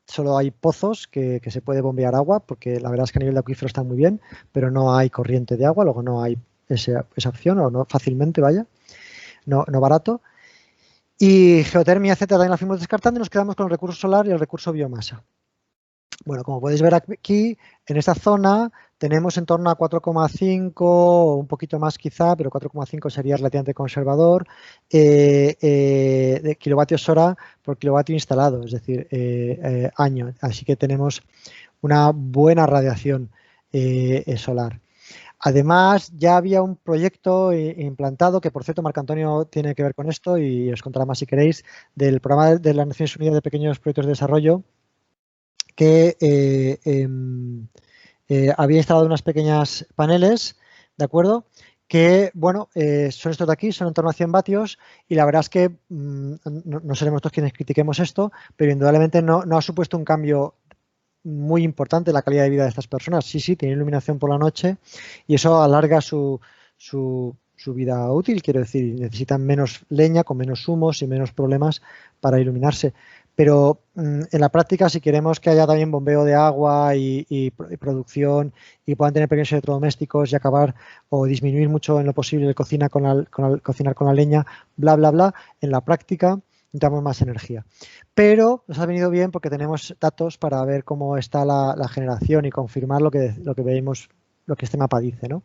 Solo hay pozos que se puede bombear agua porque la verdad es que a nivel de acuífero está muy bien, pero no hay corriente de agua, luego no hay esa opción o no fácilmente, vaya, no barato. Y geotermia, etcétera, también la fuimos descartando y nos quedamos con el recurso solar y el recurso biomasa. Bueno, como podéis ver aquí, en esta zona tenemos en torno a 4,5 o un poquito más quizá, pero 4,5 sería relativamente conservador, de kilovatios hora por kilovatio instalado, es decir, año. Así que tenemos una buena radiación solar. Además, ya había un proyecto implantado, que por cierto Marco Antonio tiene que ver con esto y os contará más si queréis, del programa de las Naciones Unidas de Pequeños Proyectos de Desarrollo, que había instalado unas pequeñas paneles, ¿de acuerdo? Que, bueno, son estos de aquí, son en torno a 100 vatios y la verdad es que no seremos nosotros quienes critiquemos esto, pero indudablemente no ha supuesto un cambio muy importante la calidad de vida de estas personas. Sí, tienen iluminación por la noche y eso alarga su vida útil, quiero decir, necesitan menos leña, con menos humos y menos problemas para iluminarse. Pero en la práctica, si queremos que haya también bombeo de agua y producción y puedan tener pequeños electrodomésticos y acabar o disminuir mucho en lo posible el cocinar con la leña, bla, bla, bla, en la práctica necesitamos más energía. Pero nos ha venido bien porque tenemos datos para ver cómo está la generación y confirmar lo que vemos, lo que este mapa dice, ¿no?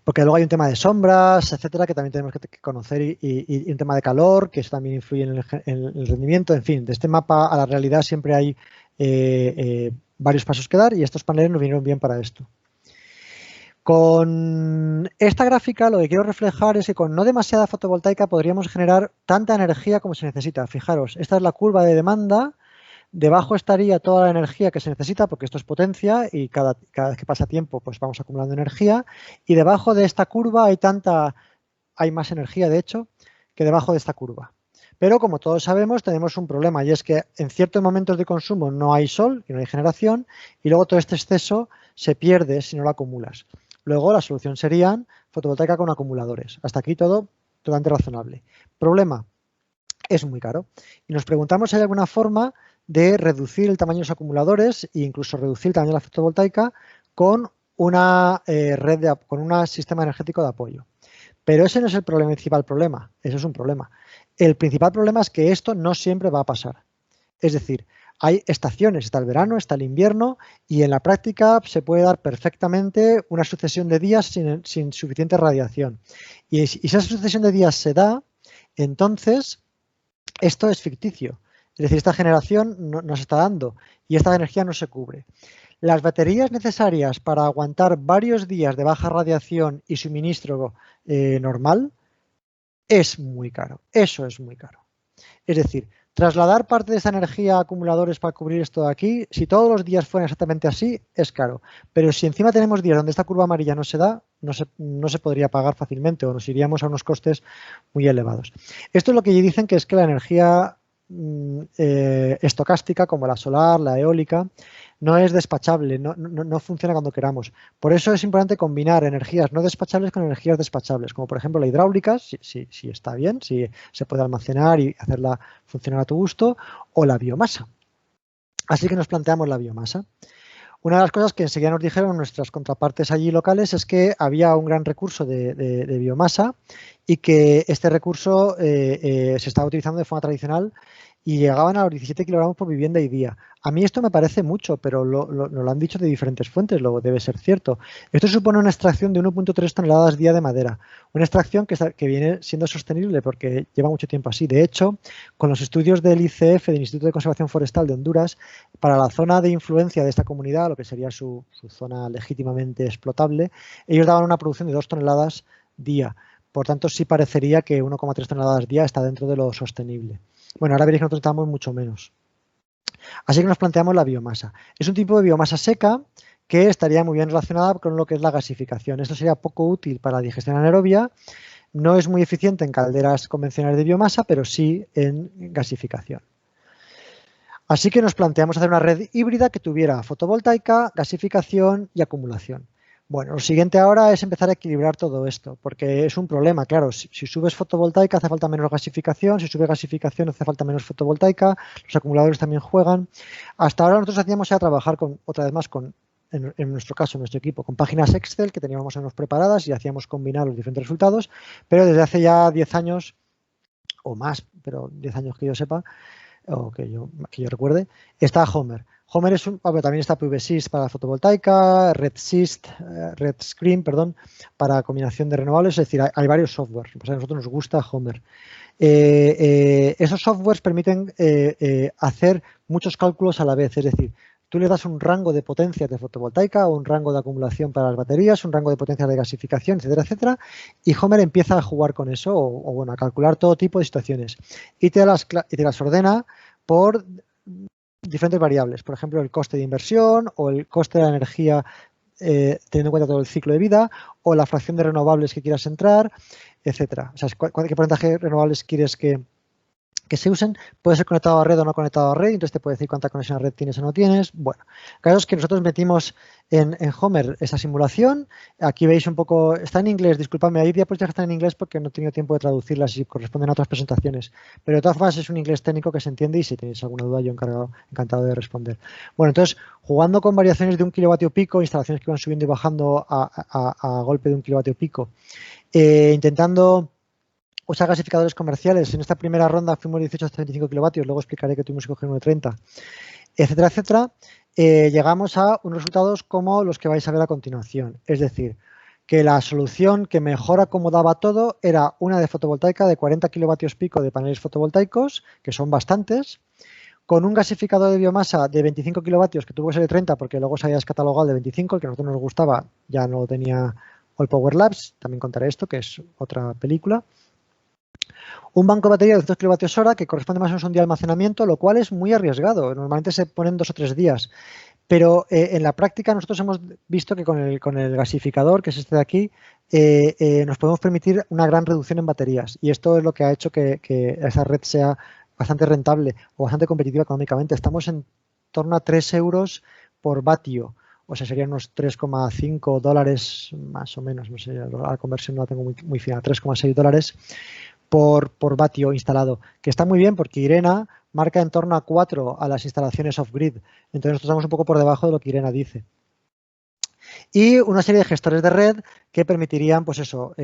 Porque luego hay un tema de sombras, etcétera, que también tenemos que conocer y un tema de calor, que eso también influye en el rendimiento. En fin, de este mapa a la realidad siempre hay varios pasos que dar y estos paneles nos vinieron bien para esto. Con esta gráfica lo que quiero reflejar es que con no demasiada fotovoltaica podríamos generar tanta energía como se necesita. Fijaros, esta es la curva de demanda, debajo estaría toda la energía que se necesita porque esto es potencia y cada vez que pasa tiempo pues vamos acumulando energía y debajo de esta curva hay más energía de hecho que debajo de esta curva. Pero como todos sabemos tenemos un problema y es que en ciertos momentos de consumo no hay sol y no hay generación y luego todo este exceso se pierde si no lo acumulas. Luego la solución serían fotovoltaica con acumuladores. Hasta aquí todo totalmente razonable. Problema, es muy caro. Y nos preguntamos si hay alguna forma de reducir el tamaño de los acumuladores e incluso reducir el tamaño de la fotovoltaica con una con un sistema energético de apoyo. Pero ese no es el principal problema, eso es un problema. El principal problema es que esto no siempre va a pasar. Es decir, hay estaciones, está el verano, está el invierno y en la práctica se puede dar perfectamente una sucesión de días sin suficiente radiación. Y si esa sucesión de días se da, entonces esto es ficticio. Es decir, esta generación no se está dando y esta energía no se cubre. Las baterías necesarias para aguantar varios días de baja radiación y suministro normal es muy caro. Eso es muy caro. Es decir, trasladar parte de esa energía a acumuladores para cubrir esto de aquí, si todos los días fueran exactamente así, es caro. Pero si encima tenemos días donde esta curva amarilla no se da, no se podría pagar fácilmente o nos iríamos a unos costes muy elevados. Esto es lo que dicen que es que la energía estocástica, como la solar, la eólica, no es despachable, no funciona cuando queramos. Por eso es importante combinar energías no despachables con energías despachables, como por ejemplo la hidráulica, si está bien, si se puede almacenar y hacerla funcionar a tu gusto, o la biomasa. Así que nos planteamos la biomasa. Una de las cosas que enseguida nos dijeron nuestras contrapartes allí locales es que había un gran recurso de biomasa y que este recurso se estaba utilizando de forma tradicional y llegaban a los 17 kilogramos por vivienda y día. A mí esto me parece mucho, pero nos lo han dicho de diferentes fuentes, luego debe ser cierto. Esto supone una extracción de 1,3 toneladas día de madera, una extracción que viene siendo sostenible porque lleva mucho tiempo así. De hecho, con los estudios del ICF, del Instituto de Conservación Forestal de Honduras, para la zona de influencia de esta comunidad, lo que sería su zona legítimamente explotable, ellos daban una producción de 2 toneladas día. Por tanto, sí parecería que 1,3 toneladas día está dentro de lo sostenible. Bueno, ahora veréis que nosotros estamos mucho menos. Así que nos planteamos la biomasa. Es un tipo de biomasa seca que estaría muy bien relacionada con lo que es la gasificación. Esto sería poco útil para la digestión anaerobia. No es muy eficiente en calderas convencionales de biomasa, pero sí en gasificación. Así que nos planteamos hacer una red híbrida que tuviera fotovoltaica, gasificación y acumulación. Bueno, lo siguiente ahora es empezar a equilibrar todo esto, porque es un problema, claro, si subes fotovoltaica hace falta menos gasificación, si subes gasificación hace falta menos fotovoltaica, los acumuladores también juegan. Hasta ahora nosotros hacíamos ya trabajar otra vez más en nuestro caso, en nuestro equipo, con páginas Excel que teníamos más o menos preparadas y hacíamos combinar los diferentes resultados, pero desde hace ya 10 años o más, pero 10 años que yo sepa, o que yo recuerde, está Homer. Homer es también está PVSys para fotovoltaica, RedScreen, perdón, para combinación de renovables, es decir, hay varios softwares. A nosotros nos gusta Homer. Esos softwares permiten hacer muchos cálculos a la vez, es decir, tú le das un rango de potencias de fotovoltaica o un rango de acumulación para las baterías, un rango de potencias de gasificación, etcétera, etcétera, y Homer empieza a jugar con eso o bueno, a calcular todo tipo de situaciones y te las ordena por diferentes variables, por ejemplo, el coste de inversión o el coste de la energía teniendo en cuenta todo el ciclo de vida o la fracción de renovables que quieras entrar, etcétera. O sea, qué porcentaje de renovables quieres que se usen, puede ser conectado a red o no conectado a red, entonces te puede decir cuánta conexión a red tienes o no tienes. Bueno, el caso es que nosotros metimos en Homer esa simulación, aquí veis un poco, está en inglés, disculpadme, hay diapositivas que están en inglés porque no he tenido tiempo de traducirlas y corresponden a otras presentaciones, pero de todas formas es un inglés técnico que se entiende y si tenéis alguna duda yo encantado de responder. Bueno, entonces, jugando con variaciones de 1 kilovatio pico, instalaciones que van subiendo y bajando a golpe de 1 kilovatio pico, intentando usar gasificadores comerciales. En esta primera ronda fuimos 18 hasta 25 kilovatios, luego explicaré que tuvimos que coger uno de 30, etcétera, etcétera. Llegamos a unos resultados como los que vais a ver a continuación. Es decir, que la solución que mejor acomodaba todo era una de fotovoltaica de 40 kilovatios pico de paneles fotovoltaicos, que son bastantes, con un gasificador de biomasa de 25 kilovatios, que tuvo que ser de 30 porque luego se había descatalogado el de 25, el que a nosotros nos gustaba ya no lo tenía All Power Labs, también contaré esto, que es otra película. Un banco de batería de 200 kilovatios hora que corresponde más o menos a un día de almacenamiento, lo cual es muy arriesgado. Normalmente se ponen 2 o 3 días. Pero en la práctica nosotros hemos visto que con el gasificador, que es este de aquí, nos podemos permitir una gran reducción en baterías. Y esto es lo que ha hecho que esa red sea bastante rentable o bastante competitiva económicamente. Estamos en torno a 3 euros por vatio. O sea, serían unos 3,5 dólares más o menos. No sé, la conversión no la tengo muy fina. 3,6 dólares por vatio instalado, que está muy bien porque IRENA marca en torno a 4 a las instalaciones off-grid. Entonces nosotros estamos un poco por debajo de lo que IRENA dice. Y una serie de gestores de red que permitirían, pues eso,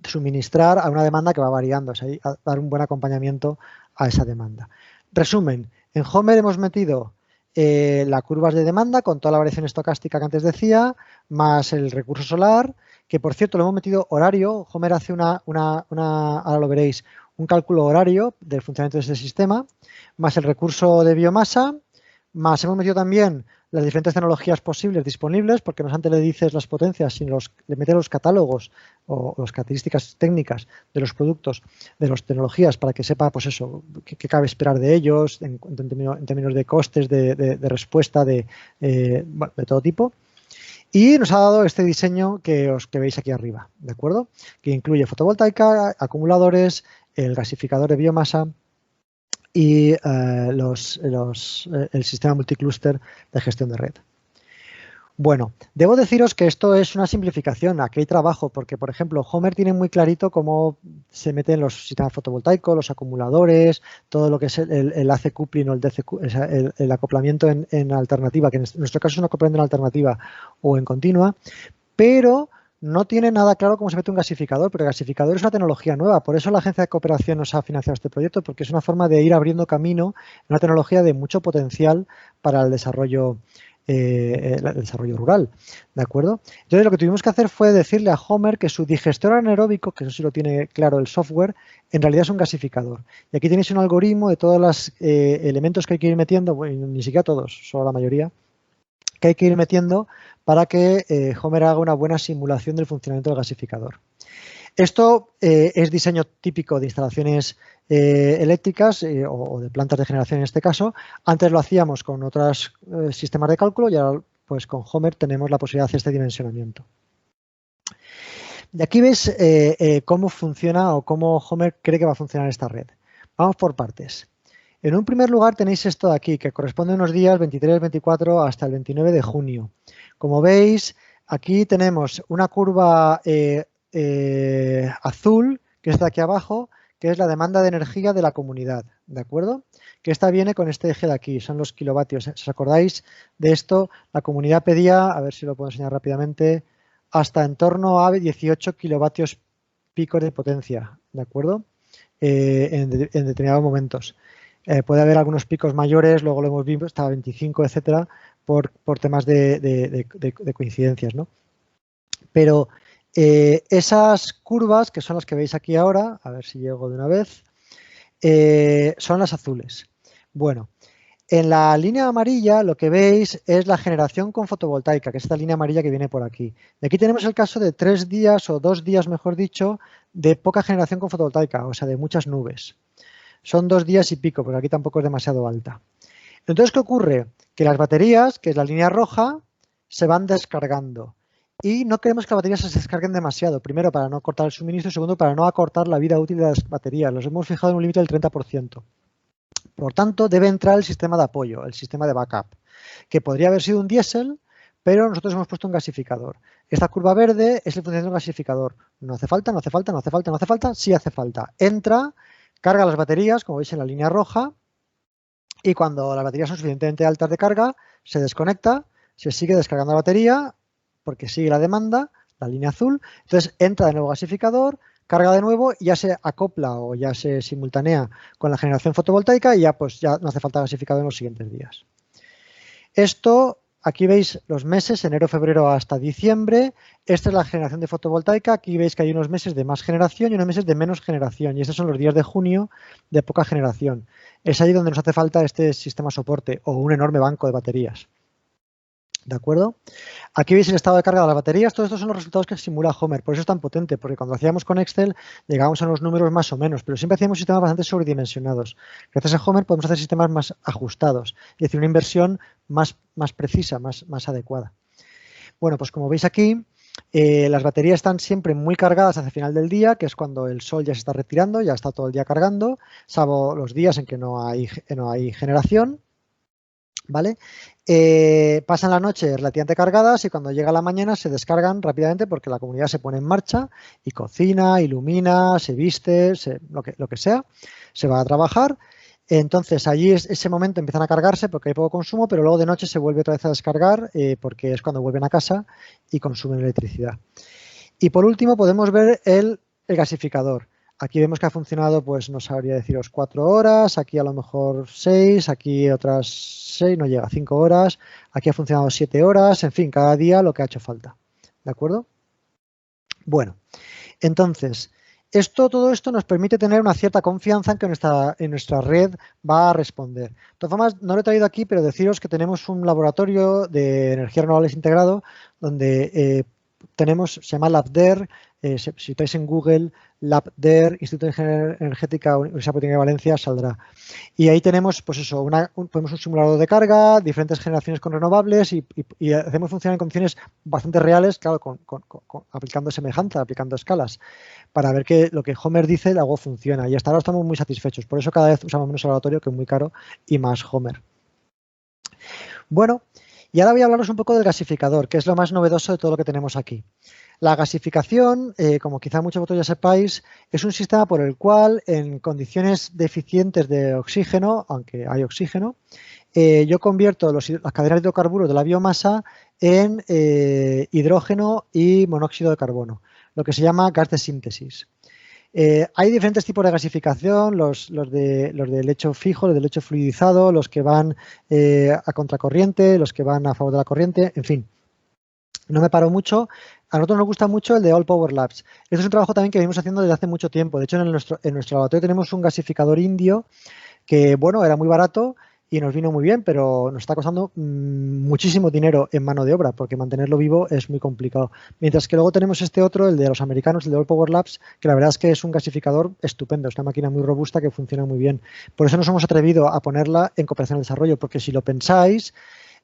suministrar a una demanda que va variando, o sea, dar un buen acompañamiento a esa demanda. Resumen, en Homer hemos metido las curvas de demanda con toda la variación estocástica que antes decía, más el recurso solar, que por cierto lo hemos metido horario. Homer hace ahora lo veréis, un cálculo horario del funcionamiento de este sistema, más el recurso de biomasa, más hemos metido también las diferentes tecnologías posibles disponibles, porque no antes le dices las potencias, sino le metes los catálogos o las características técnicas de los productos, de las tecnologías, para que sepa, pues eso, qué cabe esperar de ellos en términos de costes, de respuesta, bueno, de todo tipo. Y nos ha dado este diseño que veis aquí arriba, ¿de acuerdo? Que incluye fotovoltaica, acumuladores, el gasificador de biomasa y el sistema multiclúster de gestión de red. Bueno, debo deciros que esto es una simplificación, aquí hay trabajo, porque por ejemplo Homer tiene muy clarito cómo se meten los sistemas fotovoltaicos, los acumuladores, todo lo que es el AC coupling o el acoplamiento en alternativa, que en nuestro caso es un acoplamiento en alternativa o en continua, pero no tiene nada claro cómo se mete un gasificador, pero el gasificador es una tecnología nueva, por eso la Agencia de Cooperación nos ha financiado este proyecto, porque es una forma de ir abriendo camino, una tecnología de mucho potencial para el desarrollo rural, ¿de acuerdo? Entonces lo que tuvimos que hacer fue decirle a Homer que su digestor anaeróbico, que eso sí lo tiene claro el software, en realidad es un gasificador. Y aquí tenéis un algoritmo de todos los elementos que hay que ir metiendo, bueno, ni siquiera todos, solo la mayoría, que hay que ir metiendo para que Homer haga una buena simulación del funcionamiento del gasificador. Esto es diseño típico de instalaciones eléctricas o de plantas de generación en este caso. Antes lo hacíamos con otros sistemas de cálculo y ahora pues con Homer tenemos la posibilidad de hacer este dimensionamiento. Y aquí ves cómo funciona o cómo Homer cree que va a funcionar esta red. Vamos por partes. En un primer lugar tenéis esto de aquí, que corresponde a unos días 23, 24 hasta el 29 de junio. Como veis, aquí tenemos una curva azul, que está aquí abajo, que es la demanda de energía de la comunidad, ¿de acuerdo? Que esta viene con este eje de aquí, son los kilovatios. Si os acordáis de esto, la comunidad pedía, a ver si lo puedo enseñar rápidamente, hasta en torno a 18 kilovatios pico de potencia, ¿de acuerdo? En determinados momentos. Puede haber algunos picos mayores, luego lo hemos visto, hasta 25, etcétera, por temas de coincidencias, ¿no? Pero esas curvas, que son las que veis aquí ahora, a ver si llego de una vez, son las azules. Bueno, en la línea amarilla lo que veis es la generación con fotovoltaica, que es esta línea amarilla que viene por aquí. Y aquí tenemos el caso de 3 días o 2 días, mejor dicho, de poca generación con fotovoltaica, o sea, de muchas nubes. Son 2 días y pico, porque aquí tampoco es demasiado alta. Entonces, ¿qué ocurre? Que las baterías, que es la línea roja, se van descargando. Y no queremos que las baterías se descarguen demasiado. Primero, para no cortar el suministro. Y segundo, para no acortar la vida útil de las baterías. Los hemos fijado en un límite del 30%. Por tanto, debe entrar el sistema de apoyo, el sistema de backup, que podría haber sido un diésel, pero nosotros hemos puesto un gasificador. Esta curva verde es el funcionamiento del gasificador. No hace falta, no hace falta, no hace falta, no hace falta. Sí hace falta. Entra, carga las baterías, como veis en la línea roja, y cuando las baterías son suficientemente altas de carga, se desconecta, se sigue descargando la batería, porque sigue la demanda, la línea azul, entonces entra de nuevo gasificador, carga de nuevo y ya se acopla o ya se simultanea con la generación fotovoltaica y ya pues ya no hace falta gasificador en los siguientes días. Esto, aquí veis los meses, enero, febrero hasta diciembre. Esta es la generación de fotovoltaica. Aquí veis que hay unos meses de más generación y unos meses de menos generación. Y estos son los días de junio de poca generación. Es ahí donde nos hace falta este sistema soporte o un enorme banco de baterías. ¿De acuerdo? Aquí veis el estado de carga de las baterías. Todos estos son los resultados que simula Homer. Por eso es tan potente, porque cuando hacíamos con Excel llegábamos a unos números más o menos, pero siempre hacíamos sistemas bastante sobredimensionados. Gracias a Homer podemos hacer sistemas más ajustados, es decir, una inversión más precisa, más adecuada. Bueno, pues como veis aquí, las baterías están siempre muy cargadas hacia el final del día, que es cuando el sol ya se está retirando, ya está todo el día cargando, salvo los días en que no hay generación. ¿Vale? Pasan la noche relativamente cargadas y cuando llega la mañana se descargan rápidamente porque la comunidad se pone en marcha y cocina, ilumina, se viste, lo que sea, se va a trabajar. Entonces allí ese momento empiezan a cargarse porque hay poco consumo, pero luego de noche se vuelve otra vez a descargar porque es cuando vuelven a casa y consumen electricidad. Y por último podemos ver el gasificador. Aquí vemos que ha funcionado, pues no sabría deciros 4 horas, aquí a lo mejor 6, aquí otras 6, no llega, 5 horas, aquí ha funcionado 7 horas, en fin, cada día lo que ha hecho falta. ¿De acuerdo? Bueno, entonces, Todo esto nos permite tener una cierta confianza en que nuestra red va a responder. De todas formas, no lo he traído aquí, pero deciros que tenemos un laboratorio de energías renovables integrado donde se llama LabDER. Si estáis en Google, LabDER, Instituto de Ingeniería Energética, Universidad Politécnica de Valencia, saldrá. Y ahí tenemos, pues eso, ponemos un simulador de carga, diferentes generaciones con renovables y hacemos funcionar en condiciones bastante reales, claro, aplicando semejanza, aplicando escalas, para ver que lo que Homer dice, luego funciona. Y hasta ahora estamos muy satisfechos. Por eso cada vez usamos menos el laboratorio, que es muy caro, y más Homer. Bueno, y ahora voy a hablaros un poco del gasificador, que es lo más novedoso de todo lo que tenemos aquí. La gasificación, como quizá muchos de vosotros ya sepáis, es un sistema por el cual en condiciones deficientes de oxígeno, aunque hay oxígeno, yo convierto las cadenas de hidrocarburos de la biomasa en hidrógeno y monóxido de carbono, lo que se llama gas de síntesis. Hay diferentes tipos de gasificación, los de lecho fijo, los de lecho fluidizado, los que van a contracorriente, los que van a favor de la corriente, en fin. No me paro mucho. A nosotros nos gusta mucho el de All Power Labs. Este es un trabajo también que venimos haciendo desde hace mucho tiempo. De hecho, en nuestro laboratorio tenemos un gasificador indio que, bueno, era muy barato y nos vino muy bien, pero nos está costando muchísimo dinero en mano de obra, porque mantenerlo vivo es muy complicado. Mientras que luego tenemos este otro, el de los americanos, el de All Power Labs, que la verdad es que es un gasificador estupendo, es una máquina muy robusta que funciona muy bien. Por eso nos hemos atrevido a ponerla en cooperación al desarrollo, porque si lo pensáis,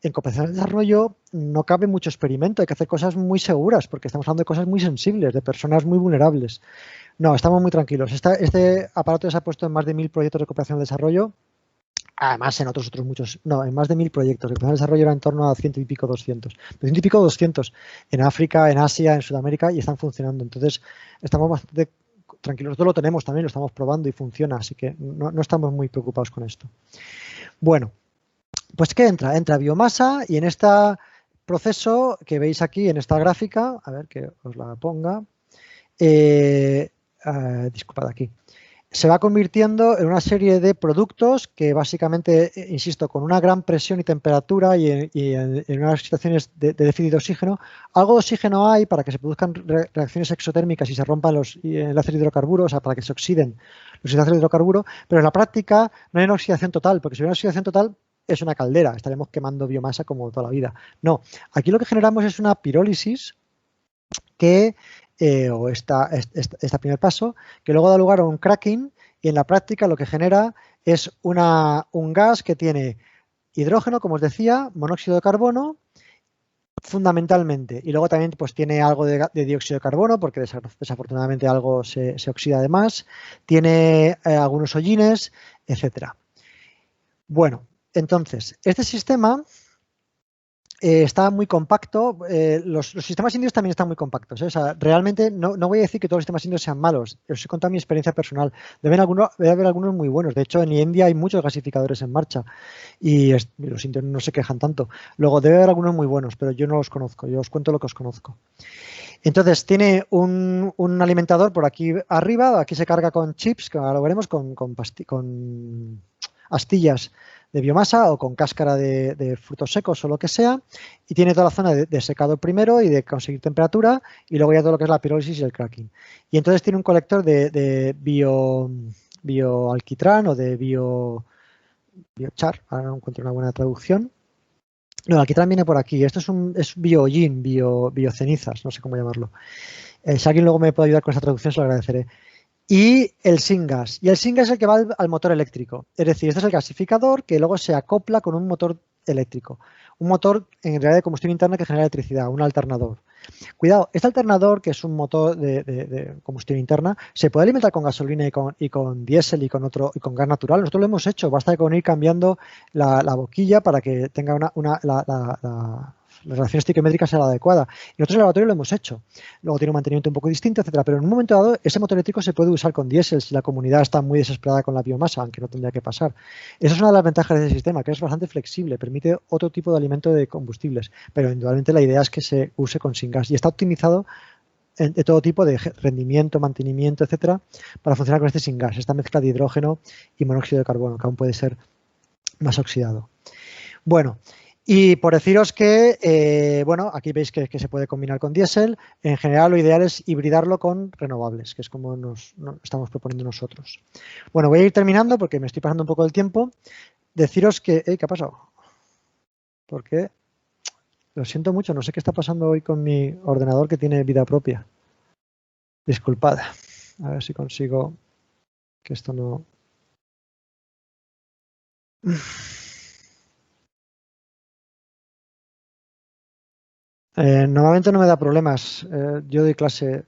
en cooperación al desarrollo no cabe mucho experimento, hay que hacer cosas muy seguras, porque estamos hablando de cosas muy sensibles, de personas muy vulnerables. No, estamos muy tranquilos. Este aparato se ha puesto en más de 1000 proyectos de cooperación al desarrollo. Además, en otros muchos, no, en más de 1000 proyectos. El plan de desarrollo era en torno a 100 y pico, 200. Pero 100 y pico, 200 en África, en Asia, en Sudamérica y están funcionando. Entonces, estamos bastante tranquilos. Nosotros lo tenemos también, lo estamos probando y funciona, así que no estamos muy preocupados con esto. Bueno, pues ¿qué entra? Entra biomasa y en este proceso que veis aquí, en esta gráfica, a ver que os la ponga, disculpad aquí. Se va convirtiendo en una serie de productos que básicamente, insisto, con una gran presión y temperatura y en unas situaciones de déficit de oxígeno, algo de oxígeno hay para que se produzcan reacciones exotérmicas y se rompan los enlaces de hidrocarburos, o sea, para que se oxiden los enlaces de hidrocarburo, pero en la práctica no hay una oxidación total, porque si hubiera una oxidación total es una caldera, estaremos quemando biomasa como toda la vida. No, aquí lo que generamos es una pirólisis que o este primer paso, que luego da lugar a un cracking y en la práctica lo que genera es un gas que tiene hidrógeno, como os decía, monóxido de carbono, fundamentalmente, y luego también pues tiene algo de dióxido de carbono, porque desafortunadamente algo se oxida además, tiene algunos hollines, etcétera. Bueno, entonces, este sistema está muy compacto. Los sistemas indios también están muy compactos. O sea, realmente no voy a decir que todos los sistemas indios sean malos. Os he contado mi experiencia personal. Debe haber algunos muy buenos. De hecho, en India hay muchos gasificadores en marcha y los indios no se quejan tanto. Luego, debe haber algunos muy buenos, pero yo no los conozco. Yo os cuento lo que os conozco. Entonces, tiene un alimentador por aquí arriba. Aquí se carga con chips, que ahora lo veremos, con astillas de biomasa o con cáscara de frutos secos o lo que sea, y tiene toda la zona de secado primero y de conseguir temperatura, y luego ya todo lo que es la pirólisis y el cracking. Y entonces tiene un colector de bioalquitrán o de biochar, ahora no encuentro una buena traducción. No, el alquitrán viene por aquí, esto es biohollín, biocenizas, no sé cómo llamarlo. Si alguien luego me puede ayudar con esa traducción, se lo agradeceré. Y el syngas. Y el syngas es el que va al motor eléctrico. Es decir, este es el gasificador que luego se acopla con un motor eléctrico. Un motor en realidad de combustión interna que genera electricidad, un alternador. Cuidado, este alternador, que es un motor de combustión interna, se puede alimentar con gasolina y con diésel y con gas natural. Nosotros lo hemos hecho, basta con ir cambiando la boquilla para que tenga la relación estiquiométrica sea la adecuada. Y nosotros en el laboratorio lo hemos hecho. Luego tiene un mantenimiento un poco distinto, etcétera. Pero en un momento dado, ese motor eléctrico se puede usar con diésel si la comunidad está muy desesperada con la biomasa, aunque no tendría que pasar. Esa es una de las ventajas de ese sistema, que es bastante flexible, permite otro tipo de alimento de combustibles. Pero indudablemente la idea es que se use con syngas y está optimizado de todo tipo de rendimiento, mantenimiento, etcétera, para funcionar con este syngas, esta mezcla de hidrógeno y monóxido de carbono, que aún puede ser más oxidado. Bueno, Y por deciros que, bueno, aquí veis que se puede combinar con diésel. En general, lo ideal es hibridarlo con renovables, que es como nos estamos proponiendo nosotros. Bueno, voy a ir terminando porque me estoy pasando un poco del tiempo. Deciros que... ¿Qué ha pasado? ¿Por qué? Lo siento mucho, no sé qué está pasando hoy con mi ordenador que tiene vida propia. Disculpad. A ver si consigo que esto no... Normalmente no me da problemas. Yo doy clase,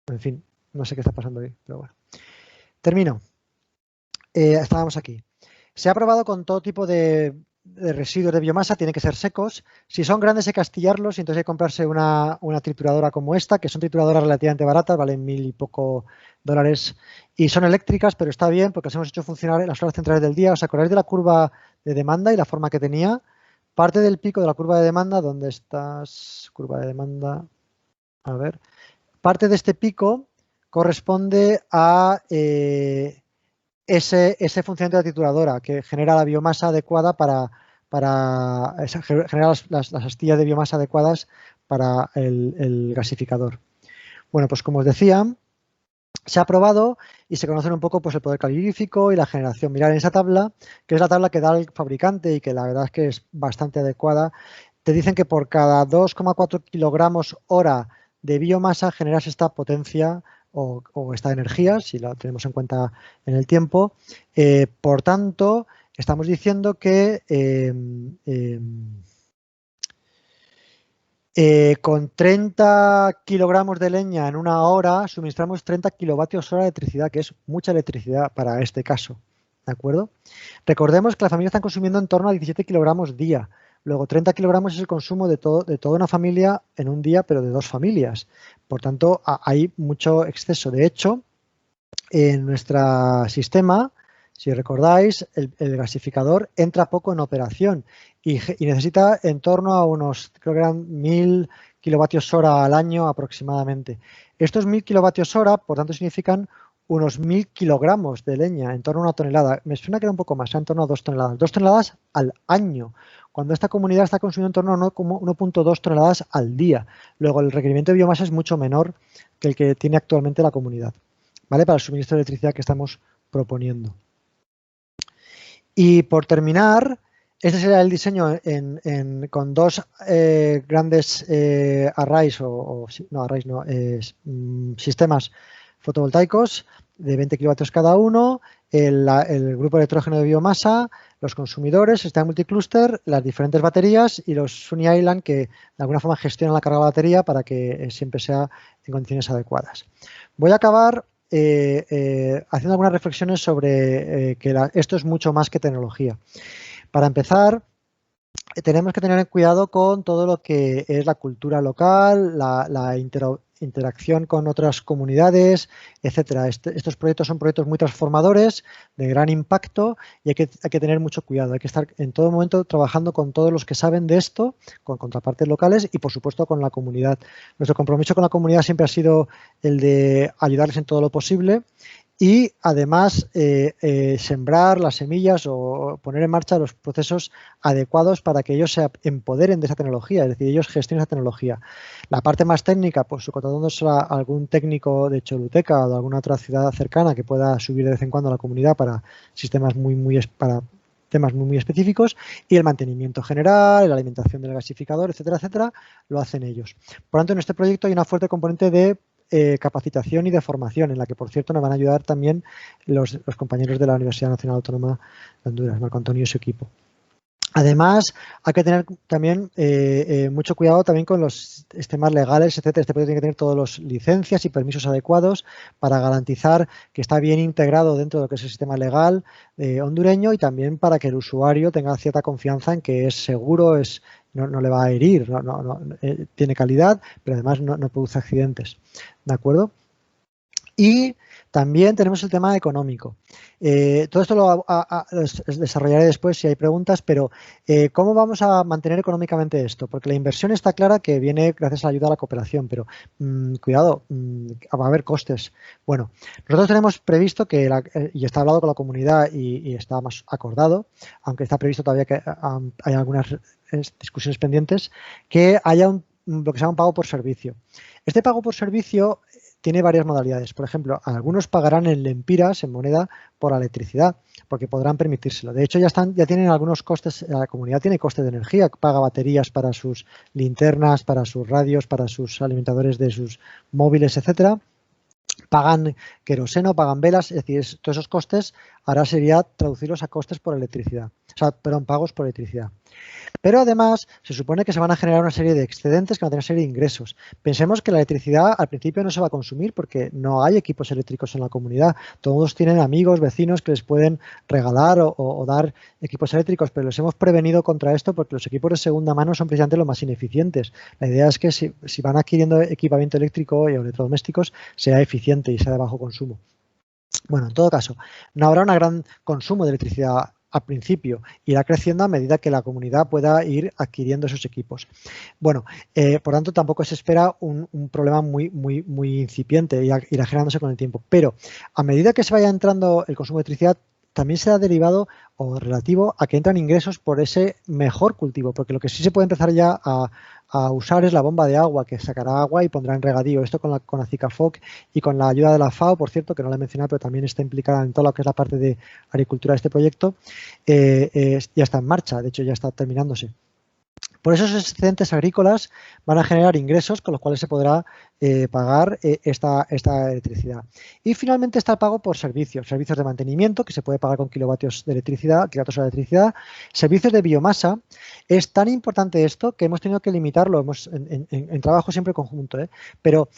en fin, no sé qué está pasando hoy, pero bueno. Termino. Estábamos aquí. Se ha probado con todo tipo de residuos de biomasa, tienen que ser secos. Si son grandes hay que astillarlos y entonces hay que comprarse una trituradora como esta, que son trituradoras relativamente baratas, valen $1000 y poco y son eléctricas, pero está bien porque las hemos hecho funcionar en las horas centrales del día. ¿Os acordáis de la curva de demanda y la forma que tenía? Parte del pico de la curva de demanda, ¿dónde estás? Curva de demanda, a ver. Parte de este pico corresponde a ese funcionamiento de la trituradora que genera la biomasa adecuada para generar las astillas de biomasa adecuadas para el gasificador. Bueno, pues como os decía, se ha probado y se conocen un poco pues, el poder calorífico y la generación. Mirad en esa tabla, que es la tabla que da el fabricante y que la verdad es que es bastante adecuada. Te dicen que por cada 2,4 kilogramos hora de biomasa generas esta potencia o esta energía, si la tenemos en cuenta en el tiempo. Por tanto, estamos diciendo que con 30 kilogramos de leña en una hora suministramos 30 kilovatios hora de electricidad, que es mucha electricidad para este caso. ¿De acuerdo? Recordemos que las familias están consumiendo en torno a 17 kilogramos día. Luego, 30 kilogramos es el consumo de toda una familia en un día, pero de 2 familias. Por tanto, hay mucho exceso. De hecho, en nuestro sistema, si recordáis, el gasificador entra poco en operación y necesita en torno a unos, creo que eran 1000 kilovatios hora al año aproximadamente. Estos 1000 kilovatios hora, por tanto, significan unos 1000 kilogramos de leña, en torno a 1 tonelada. Me suena que era un poco más, en torno a 2 toneladas. 2 toneladas al año, cuando esta comunidad está consumiendo en torno a 1,2 toneladas al día. Luego, el requerimiento de biomasa es mucho menor que el que tiene actualmente la comunidad, ¿vale? Para el suministro de electricidad que estamos proponiendo. Y por terminar, este sería el diseño con 2 grandes arrays, sistemas fotovoltaicos de 20 kilovatios cada uno, el grupo de electrógeno de biomasa, los consumidores, el sistema multicluster, las diferentes baterías y los Sunny Island que de alguna forma gestionan la carga de la batería para que siempre sea en condiciones adecuadas. Voy a acabar haciendo algunas reflexiones sobre que esto es mucho más que tecnología. Para empezar, tenemos que tener cuidado con todo lo que es la cultura local, la interacción con otras comunidades, etcétera. Estos proyectos son proyectos muy transformadores, de gran impacto y hay que tener mucho cuidado. Hay que estar en todo momento trabajando con todos los que saben de esto, con contrapartes locales y, por supuesto, con la comunidad. Nuestro compromiso con la comunidad siempre ha sido el de ayudarles en todo lo posible y, además, sembrar las semillas o poner en marcha los procesos adecuados para que ellos se empoderen de esa tecnología, es decir, ellos gestionen esa tecnología. La parte más técnica, pues contratándose a algún técnico de Choluteca o de alguna otra ciudad cercana que pueda subir de vez en cuando a la comunidad para sistemas para temas muy específicos, y el mantenimiento general, la alimentación del gasificador, etcétera, etcétera, lo hacen ellos. Por tanto, en este proyecto hay una fuerte componente de capacitación y de formación, en la que, por cierto, nos van a ayudar también los compañeros de la Universidad Nacional Autónoma de Honduras, Marco Antonio y su equipo. Además, hay que tener también mucho cuidado también con los temas legales, etcétera. Este proyecto tiene que tener todas las licencias y permisos adecuados para garantizar que está bien integrado dentro de lo que es el sistema legal hondureño y también para que el usuario tenga cierta confianza en que es seguro, no le va a herir, tiene calidad, pero además no produce accidentes. ¿De acuerdo? Y también tenemos el tema económico. Todo esto lo desarrollaré después si hay preguntas, pero ¿cómo vamos a mantener económicamente esto? Porque la inversión está clara que viene gracias a la ayuda a la cooperación, pero cuidado, va a haber costes. Bueno, nosotros tenemos previsto que, y está hablado con la comunidad y está más acordado, aunque está previsto todavía que hay algunas discusiones pendientes, que haya lo que se llama un pago por servicio. Este pago por servicio tiene varias modalidades. Por ejemplo, algunos pagarán en lempiras, en moneda, por la electricidad, porque podrán permitírselo. De hecho, ya tienen algunos costes, la comunidad tiene costes de energía, paga baterías para sus linternas, para sus radios, para sus alimentadores de sus móviles, etcétera. Pagan queroseno, pagan velas, es decir, todos esos costes ahora sería traducirlos a costes por electricidad, o sea, perdón, pagos por electricidad. Pero además se supone que se van a generar una serie de excedentes, que van a tener una serie de ingresos. Pensemos que la electricidad al principio no se va a consumir porque no hay equipos eléctricos en la comunidad. Todos tienen amigos, vecinos que les pueden regalar o dar equipos eléctricos, pero les hemos prevenido contra esto porque los equipos de segunda mano son precisamente los más ineficientes. La idea es que si van adquiriendo equipamiento eléctrico y electrodomésticos, sea eficiente y sea de bajo consumo. Bueno, en todo caso, no habrá un gran consumo de electricidad al principio, irá creciendo a medida que la comunidad pueda ir adquiriendo esos equipos. Bueno, por tanto, tampoco se espera un problema muy incipiente, irá generándose con el tiempo. Pero a medida que se vaya entrando el consumo de electricidad, también será derivado o relativo a que entran ingresos por ese mejor cultivo, porque lo que sí se puede empezar ya a usar es la bomba de agua, que sacará agua y pondrá en regadío. Esto con la CICAFOC y con la ayuda de la FAO, por cierto, que no la he mencionado, pero también está implicada en todo lo que es la parte de agricultura de este proyecto, ya está en marcha, de hecho ya está terminándose. Por eso esos excedentes agrícolas van a generar ingresos con los cuales se podrá pagar esta electricidad. Y finalmente está el pago por servicios de mantenimiento, que se puede pagar con kilovatios de electricidad, servicios de biomasa. Es tan importante esto que hemos tenido que limitarlo en trabajo siempre conjunto, pero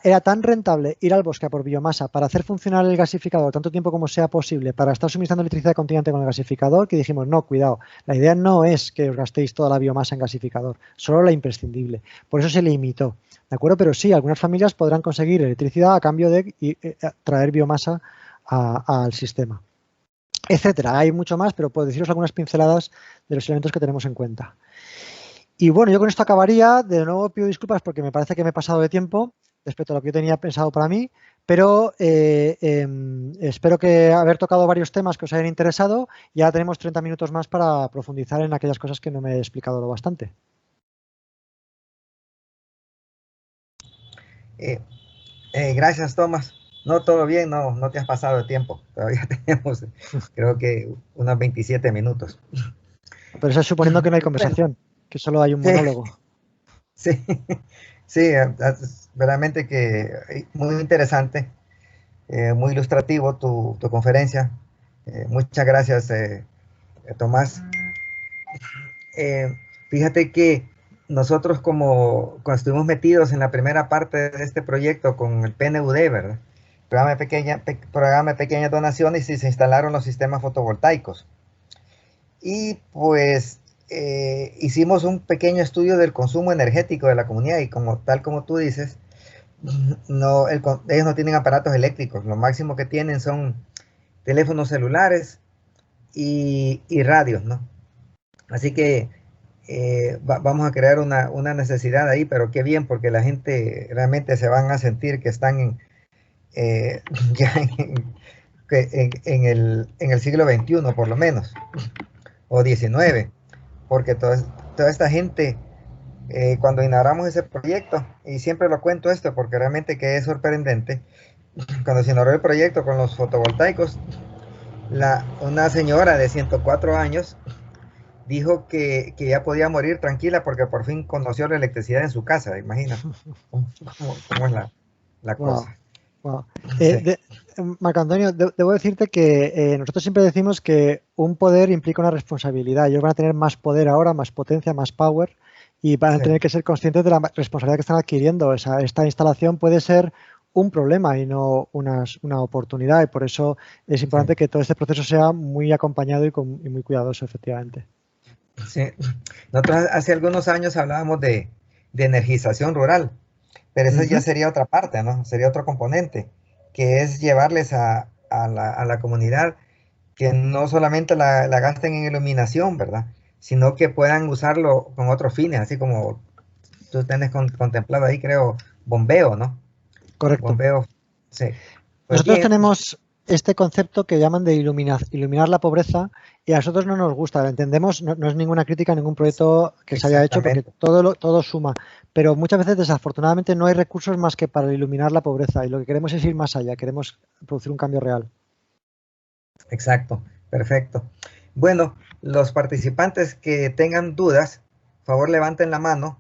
era tan rentable ir al bosque a por biomasa para hacer funcionar el gasificador tanto tiempo como sea posible, para estar suministrando electricidad continuamente con el gasificador, que dijimos, no, cuidado, la idea no es que os gastéis toda la biomasa en gasificador, solo la imprescindible. Por eso se limitó, ¿de acuerdo? Pero sí, algunas familias podrán conseguir electricidad a cambio de traer biomasa al sistema, etcétera. Hay mucho más, pero puedo deciros algunas pinceladas de los elementos que tenemos en cuenta. Y bueno, yo con esto acabaría. De nuevo pido disculpas porque me parece que me he pasado de tiempo respecto a lo que yo tenía pensado para mí, pero espero que haber tocado varios temas que os hayan interesado. Ya tenemos 30 minutos más para profundizar en aquellas cosas que no me he explicado lo bastante. Gracias, Tomás. No, todo bien, no te has pasado de tiempo. Todavía tenemos, creo que unos 27 minutos. Pero eso es suponiendo que no hay conversación, que solo hay un monólogo. Sí, sí, verdaderamente que muy interesante, muy ilustrativo tu conferencia. Muchas gracias, Tomás. Fíjate que nosotros cuando estuvimos metidos en la primera parte de este proyecto con el PNUD, ¿verdad? Programa de pequeñas donaciones, y se instalaron los sistemas fotovoltaicos. Y pues hicimos un pequeño estudio del consumo energético de la comunidad, y tal como tú dices, ellos no tienen aparatos eléctricos, lo máximo que tienen son teléfonos celulares y radios, ¿no? Así que vamos a crear una necesidad ahí, pero qué bien, porque la gente realmente se van a sentir que están ya en el siglo XXI, por lo menos, o XIX, porque toda esta gente, cuando inauguramos ese proyecto, y siempre lo cuento esto porque realmente que es sorprendente, cuando se inauguró el proyecto con los fotovoltaicos, una señora de 104 años dijo que ya podía morir tranquila porque por fin conoció la electricidad en su casa. Imagínate cómo es la cosa. Wow. Sí. Marco Antonio, debo decirte que nosotros siempre decimos que un poder implica una responsabilidad. Ellos van a tener más poder ahora, más potencia, más power, y van a tener que ser conscientes de la responsabilidad que están adquiriendo. Esta instalación puede ser un problema y no una oportunidad, y por eso es importante que todo este proceso sea muy acompañado y muy cuidadoso, efectivamente. Sí. Nosotros hace algunos años hablábamos de energización rural, pero esa ya sería otra parte, ¿no? Sería otro componente, que es llevarles a la comunidad que no solamente la gasten en iluminación, ¿verdad? Sino que puedan usarlo con otros fines, así como tú tienes contemplado ahí, creo, bombeo, ¿no? Correcto. Bombeo, sí. Pues nosotros tenemos este concepto que llaman de iluminar la pobreza, y a nosotros no nos gusta, entendemos, no es ninguna crítica a ningún proyecto que se haya hecho, porque todo suma, pero muchas veces desafortunadamente no hay recursos más que para iluminar la pobreza, y lo que queremos es ir más allá, queremos producir un cambio real. Exacto, perfecto. Bueno, los participantes que tengan dudas, por favor levanten la mano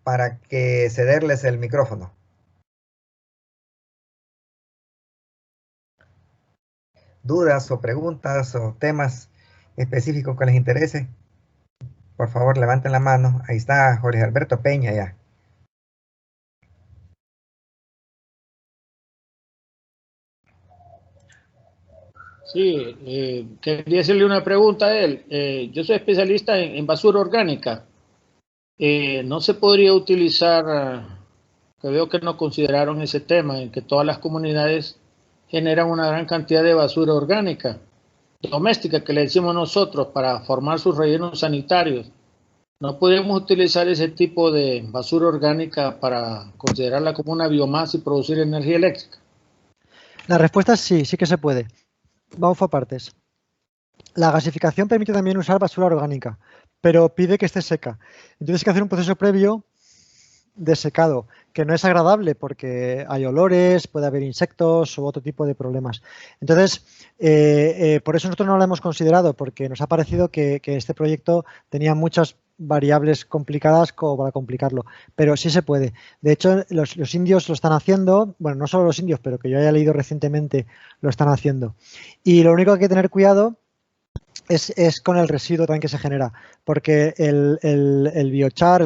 para que cederles el micrófono. Dudas o preguntas o temas específicos que les interese, por favor levanten la mano. Ahí está Jorge Alberto Peña ya. Sí, quería hacerle una pregunta a él. Yo soy especialista en basura orgánica. ¿No se podría utilizar, que veo que no consideraron ese tema, en que todas las comunidades generan una gran cantidad de basura orgánica, doméstica, que le decimos nosotros, para formar sus rellenos sanitarios? ¿No podemos utilizar ese tipo de basura orgánica para considerarla como una biomasa y producir energía eléctrica? La respuesta es sí, sí que se puede. Vamos por partes. La gasificación permite también usar basura orgánica, pero pide que esté seca. Entonces hay que hacer un proceso previo de secado, que no es agradable porque hay olores, puede haber insectos u otro tipo de problemas. Entonces, por eso nosotros no lo hemos considerado, porque nos ha parecido que este proyecto tenía muchas variables complicadas como para complicarlo, pero sí se puede. De hecho, los indios lo están haciendo, bueno, no solo los indios, pero que yo haya leído recientemente lo están haciendo. Y lo único que hay que tener cuidado es con el residuo también que se genera, porque el biochar,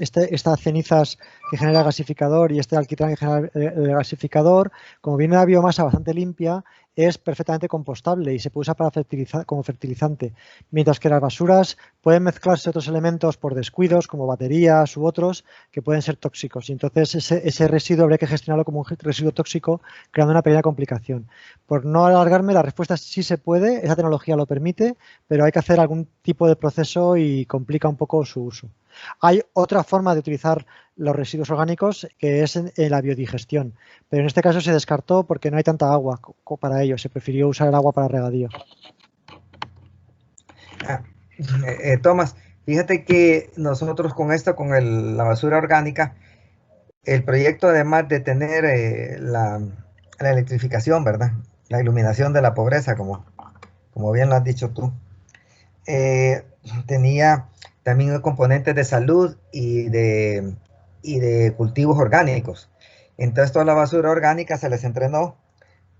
estas cenizas que genera el gasificador y este alquitrán que genera el gasificador, como viene una biomasa bastante limpia, es perfectamente compostable y se puede usar para como fertilizante, mientras que las basuras pueden mezclarse otros elementos por descuidos, como baterías u otros, que pueden ser tóxicos. Y entonces ese residuo habría que gestionarlo como un residuo tóxico, creando una pequeña complicación. Por no alargarme, la respuesta es sí se puede, esa tecnología lo permite, pero hay que hacer algún tipo de proceso y complica un poco su uso. Hay otra forma de utilizar los residuos orgánicos, que es en la biodigestión, pero en este caso se descartó porque no hay tanta agua para ello, se prefirió usar el agua para regadío. Tomás, fíjate que nosotros con esto, con la basura orgánica, el proyecto, además de tener la electrificación, ¿verdad? La iluminación de la pobreza, como bien lo has dicho tú, tenía también componentes de salud y de cultivos orgánicos. Entonces toda la basura orgánica se les entrenó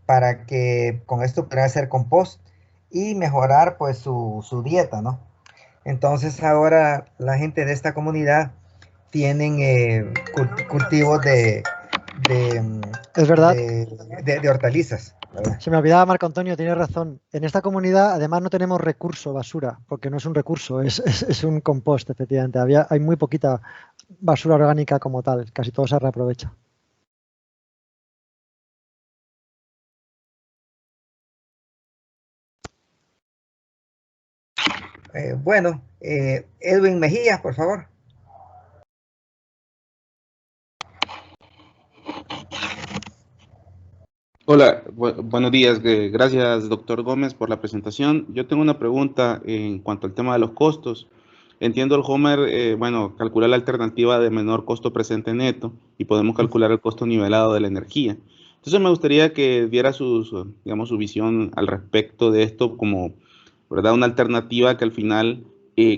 para que con esto pudiera hacer compost y mejorar pues su dieta, ¿no? Entonces ahora la gente de esta comunidad tienen cultivos es verdad. de hortalizas, ¿verdad? Se me olvidaba, Marco Antonio, tienes razón. En esta comunidad además no tenemos recurso basura, porque no es un recurso, es un compost, efectivamente. Hay muy poquita basura orgánica como tal, casi todo se reaprovecha. Bueno, Edwin Mejía, por favor. Hola, buenos días. Gracias, doctor Gómez, por la presentación. Yo tengo una pregunta en cuanto al tema de los costos. Entiendo el Homer, bueno, calcular la alternativa de menor costo presente neto y podemos calcular el costo nivelado de la energía. Entonces me gustaría que diera digamos, su visión al respecto de esto como, ¿verdad?, una alternativa que al final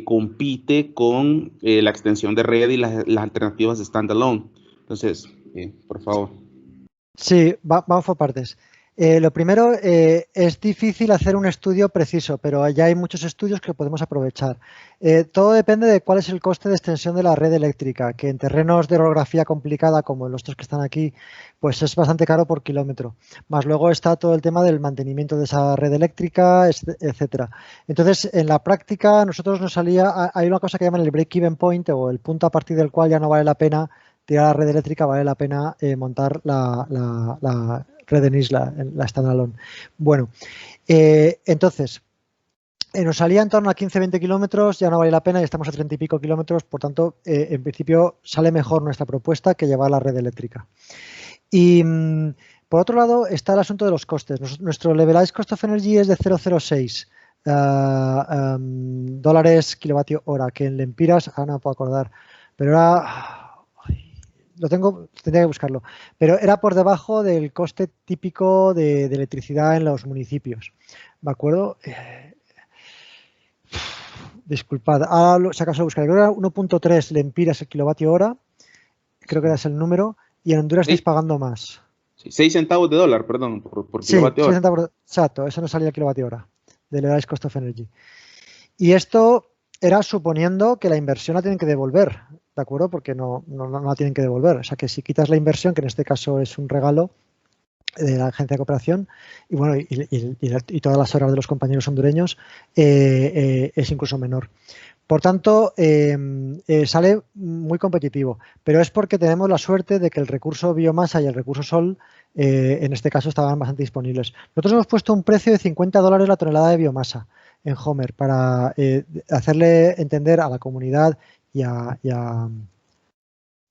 compite con la extensión de red y las alternativas standalone. Entonces, por favor. Sí, vamos por partes. Lo primero, es difícil hacer un estudio preciso, pero ya hay muchos estudios que podemos aprovechar. Todo depende de cuál es el coste de extensión de la red eléctrica, que en terrenos de orografía complicada, como los otros que están aquí, pues es bastante caro por kilómetro. Más luego está todo el tema del mantenimiento de esa red eléctrica, etcétera. Entonces, en la práctica, nosotros nos salía, hay una cosa que llaman el break-even point, o el punto a partir del cual ya no vale la pena tirar la red eléctrica, vale la pena montar la red en isla, la standalone. Bueno, entonces, nos salía en torno a 15-20 kilómetros, ya no vale la pena y estamos a 30 y pico kilómetros, por tanto, en principio sale mejor nuestra propuesta que llevar la red eléctrica. Y Por otro lado está el asunto de los costes. Nuestro levelized cost of energy es de 0,06 dólares kilovatio hora, que en lempiras, ahora no me puedo acordar, pero era, tendría que buscarlo, pero era por debajo del coste típico de electricidad en los municipios, ¿de acuerdo? Disculpad, ahora si acaso lo buscaré, creo que era 1.3 lempiras el kilovatio hora, creo que era ese el número, y en Honduras estáis pagando más. Sí, 6 centavos de dólar, perdón, por Sí, kilovatio hora. 6 centavos, exacto, eso no salía el kilovatio hora del levelized cost of energy. Y esto era suponiendo que la inversión la tienen que devolver, ¿de acuerdo? Porque no la tienen que devolver. O sea que si quitas la inversión, que en este caso es un regalo de la agencia de cooperación, y bueno, y todas las horas de los compañeros hondureños, es incluso menor. Por tanto, sale muy competitivo, pero es porque tenemos la suerte de que el recurso biomasa y el recurso sol, en este caso, estaban bastante disponibles. Nosotros hemos puesto un precio de $50 la tonelada de biomasa en Homer para hacerle entender a la comunidad y a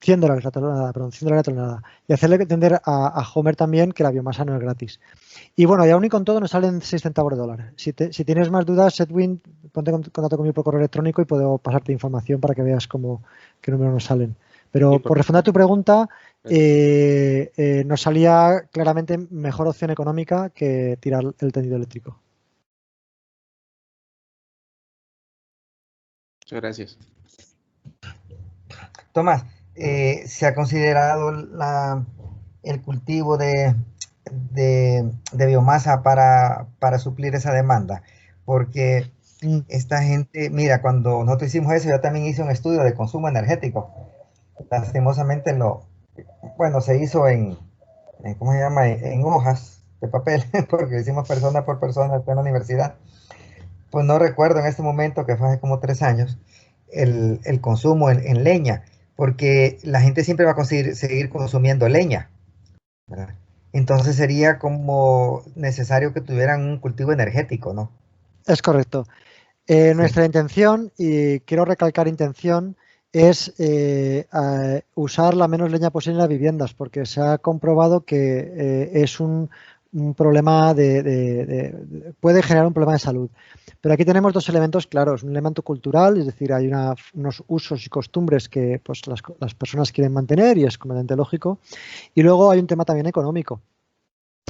$100 la tonelada, perdón, $100 la tonelada, y hacerle entender a Homer también que la biomasa no es gratis. Y bueno, y aún y con todo nos salen 6 centavos de dólar. Si tienes más dudas, Edwin, ponte en contacto conmigo por correo electrónico y puedo pasarte información para que veas qué números nos salen. Pero por responder a tu pregunta, nos salía claramente mejor opción económica que tirar el tendido eléctrico. Muchas gracias. Tomás, ¿se ha considerado el cultivo de biomasa para suplir esa demanda? Porque esta gente, mira, cuando nosotros hicimos eso, yo también hice un estudio de consumo energético. Lastimosamente se hizo ¿cómo se llama? En hojas de papel, porque lo hicimos persona por persona en la universidad. Pues no recuerdo en este momento, que fue hace como 3 años, el consumo en leña, porque la gente siempre va a seguir consumiendo leña, ¿verdad? Entonces sería como necesario que tuvieran un cultivo energético, ¿no? Es correcto. Nuestra intención, y quiero recalcar intención, es usar la menos leña posible en las viviendas, porque se ha comprobado que es un problema puede generar un problema de salud. Pero aquí tenemos dos elementos claros, un elemento cultural, es decir, hay unos usos y costumbres que pues, las personas quieren mantener y es completamente lógico, y luego hay un tema también económico.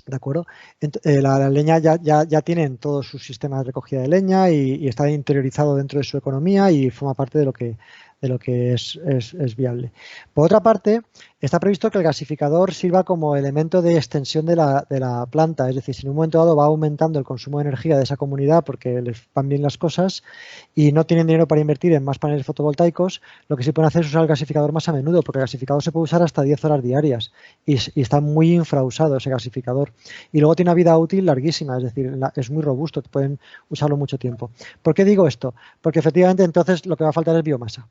¿De acuerdo? La leña ya tienen todos sus sistemas de recogida de leña y está interiorizado dentro de su economía y forma parte de lo que es viable. Por otra parte, está previsto que el gasificador sirva como elemento de extensión de la planta, es decir, si en un momento dado va aumentando el consumo de energía de esa comunidad porque les van bien las cosas y no tienen dinero para invertir en más paneles fotovoltaicos, lo que sí pueden hacer es usar el gasificador más a menudo, porque el gasificador se puede usar hasta 10 horas diarias y está muy infrausado ese gasificador. Y luego tiene una vida útil larguísima, es decir, es muy robusto, pueden usarlo mucho tiempo. ¿Por qué digo esto? Porque efectivamente entonces lo que va a faltar es biomasa.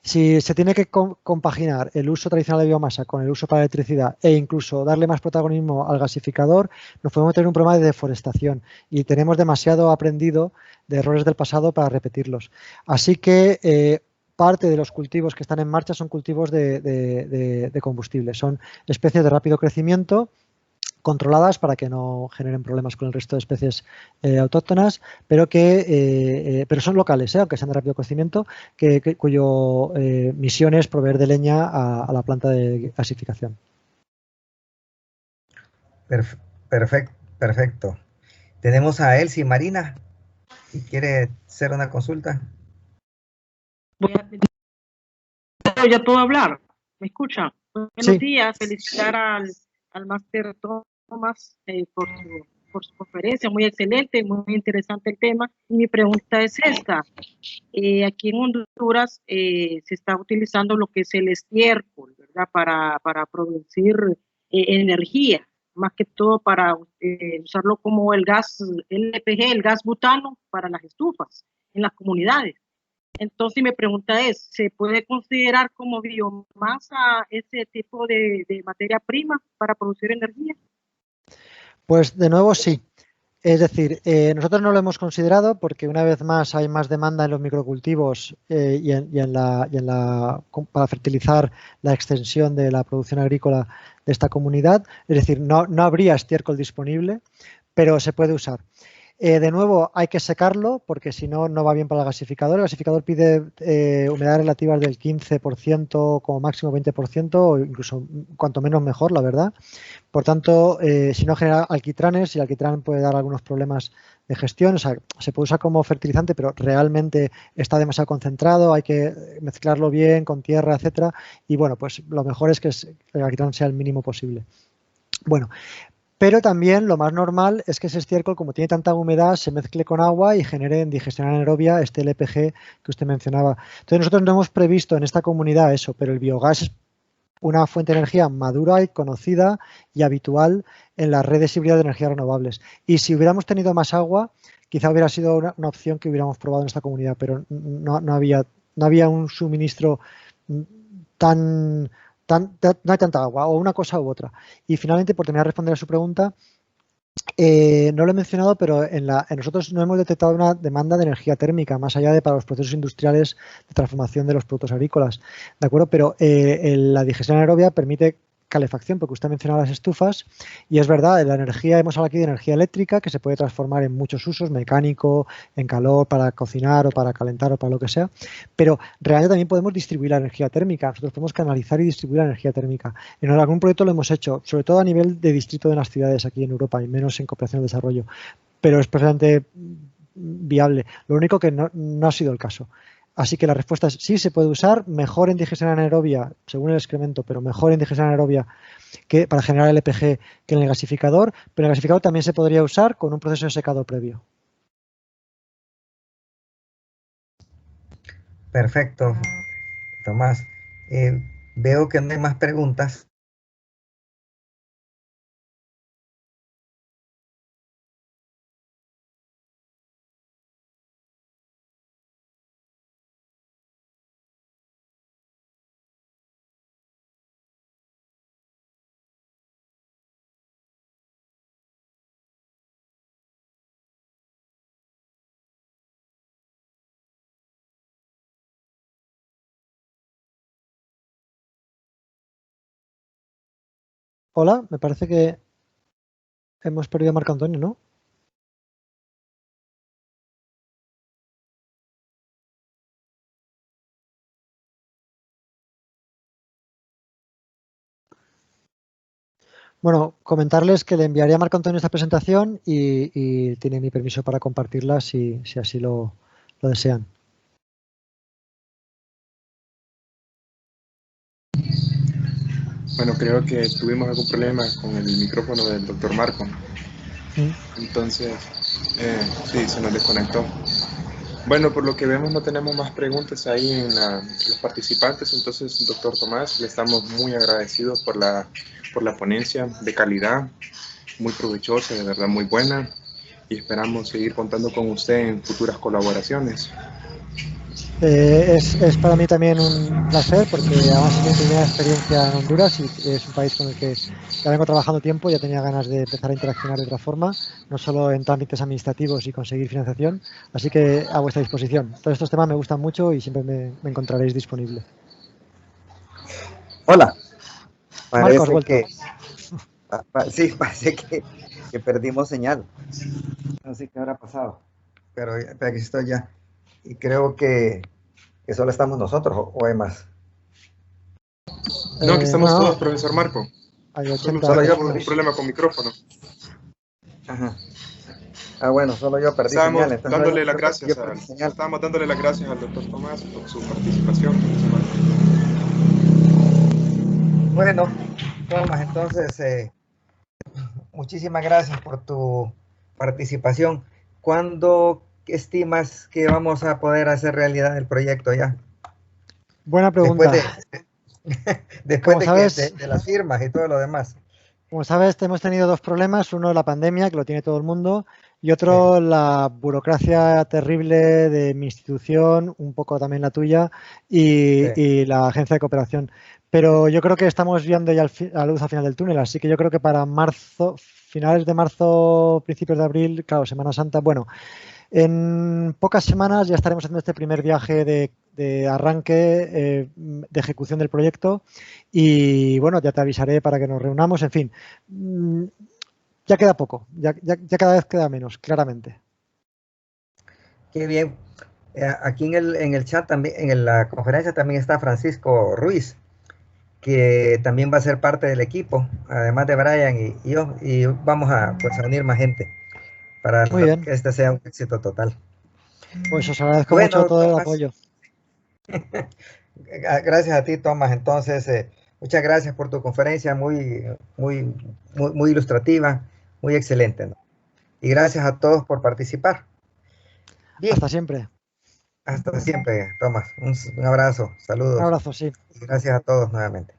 Si se tiene que compaginar el uso tradicional de biomasa con el uso para electricidad e incluso darle más protagonismo al gasificador, nos podemos tener un problema de deforestación y tenemos demasiado aprendido de errores del pasado para repetirlos. Así que parte de los cultivos que están en marcha son cultivos de combustible, son especies de rápido crecimiento controladas para que no generen problemas con el resto de especies autóctonas, pero son locales, aunque sean de rápido crecimiento, cuyo misión es proveer de leña a la planta de gasificación. Perfecto. Tenemos a Elsie Marina, si quiere hacer una consulta. Ya puedo hablar, ¿me escucha? Buenos sí. días, felicitar al máster Tomás por su conferencia, muy excelente, muy interesante el tema. Y mi pregunta es esta, aquí en Honduras se está utilizando lo que es el estiércol, ¿verdad? Para producir energía, más que todo para usarlo como el gas LPG, el gas butano para las estufas en las comunidades. Entonces mi pregunta es, ¿se puede considerar como biomasa ese tipo de materia prima para producir energía? Pues de nuevo sí. Es decir, nosotros no lo hemos considerado porque una vez más hay más demanda en los microcultivos para fertilizar la extensión de la producción agrícola de esta comunidad. Es decir, no habría estiércol disponible, pero se puede usar. De nuevo, hay que secarlo porque si no, no va bien para el gasificador. El gasificador pide humedad relativa del 15%, como máximo 20%, o incluso cuanto menos mejor, la verdad. Por tanto, si no genera alquitranes, y el alquitrán puede dar algunos problemas de gestión, o sea, se puede usar como fertilizante, pero realmente está demasiado concentrado, hay que mezclarlo bien con tierra, etcétera. Y bueno, pues lo mejor es que el alquitrán sea el mínimo posible. Bueno, pero también lo más normal es que ese estiércol, como tiene tanta humedad, se mezcle con agua y genere en digestión anaerobia este LPG que usted mencionaba. Entonces nosotros no hemos previsto en esta comunidad eso, pero el biogás es una fuente de energía madura y conocida y habitual en las redes híbridas de energías renovables. Y si hubiéramos tenido más agua, quizá hubiera sido una opción que hubiéramos probado en esta comunidad, pero no había un suministro no hay tanta agua, o una cosa u otra. Y finalmente, por terminar de responder a su pregunta, no lo he mencionado, pero en nosotros no hemos detectado una demanda de energía térmica, más allá de para los procesos industriales de transformación de los productos agrícolas, ¿de acuerdo? Pero la digestión anaerobia permite calefacción, porque usted mencionaba las estufas, y es verdad, la energía, hemos hablado aquí de energía eléctrica, que se puede transformar en muchos usos, mecánico, en calor, para cocinar o para calentar o para lo que sea, pero realmente también podemos distribuir la energía térmica, nosotros podemos canalizar y distribuir la energía térmica. En algún proyecto lo hemos hecho, sobre todo a nivel de distrito de las ciudades aquí en Europa, y menos en cooperación al desarrollo, pero es perfectamente viable. Lo único que no ha sido el caso. Así que la respuesta es sí, se puede usar, mejor en digestión anaerobia, según el excremento, pero mejor en digestión anaerobia que para generar LPG que en el gasificador, pero en el gasificador también se podría usar con un proceso de secado previo. Perfecto, Tomás. Veo que no hay más preguntas. Hola, me parece que hemos perdido a Marco Antonio, ¿no? Bueno, comentarles que le enviaría a Marco Antonio esta presentación y tiene mi permiso para compartirla si así lo desean. Bueno, creo que tuvimos algún problema con el micrófono del doctor Marco. Entonces, sí, se nos desconectó. Bueno, por lo que vemos no tenemos más preguntas ahí en los participantes. Entonces, doctor Tomás, le estamos muy agradecidos por la ponencia de calidad, muy provechosa, de verdad muy buena. Y esperamos seguir contando con usted en futuras colaboraciones. Es para mí también un placer porque además es mi primera experiencia en Honduras y es un país con el que ya vengo trabajando tiempo, ya tenía ganas de empezar a interaccionar de otra forma, no solo en trámites administrativos y conseguir financiación, así que a vuestra disposición. Todos estos temas me gustan mucho y siempre me encontraréis disponible. Hola. Marcos, vuelto. Sí, parece que perdimos señal. No sé qué habrá pasado, pero aquí estoy ya. Y creo que solo estamos nosotros, o hay más. No, aquí estamos todos, profesor Marco. Hay 80 solo yo tengo un problema con micrófono. Ajá. Bueno, solo yo perdí Estábamos señal. Dándole las gracias estábamos dándole las gracias al doctor Tomás por su participación. Bueno, Tomás, entonces, muchísimas gracias por tu participación. ¿Cuándo estimas que vamos a poder hacer realidad el proyecto ya? Buena pregunta. Después de las firmas y todo lo demás. Como sabes, hemos tenido dos problemas. Uno, la pandemia, que lo tiene todo el mundo, y otro la burocracia terrible de mi institución, un poco también la tuya, y la agencia de cooperación. Pero yo creo que estamos viendo ya la luz al final del túnel, así que yo creo que para marzo, finales de marzo, principios de abril, claro, Semana Santa, bueno, en pocas semanas ya estaremos haciendo este primer viaje de arranque, de ejecución del proyecto, y bueno, ya te avisaré para que nos reunamos, en fin. Ya queda poco, ya cada vez queda menos, claramente. Qué bien. Aquí en el chat, también, en la conferencia también está Francisco Ruiz, que también va a ser parte del equipo, además de Brian y yo, y vamos a, pues, a unir más gente para que este sea un éxito total. Pues os agradezco mucho todo el apoyo. Gracias a ti, Tomás. Entonces, muchas gracias por tu conferencia, muy ilustrativa, muy excelente, ¿no? Y gracias a todos por participar. Bien. Hasta siempre. Hasta siempre, Tomás. Un abrazo, saludos. Un abrazo, sí. Y gracias a todos nuevamente.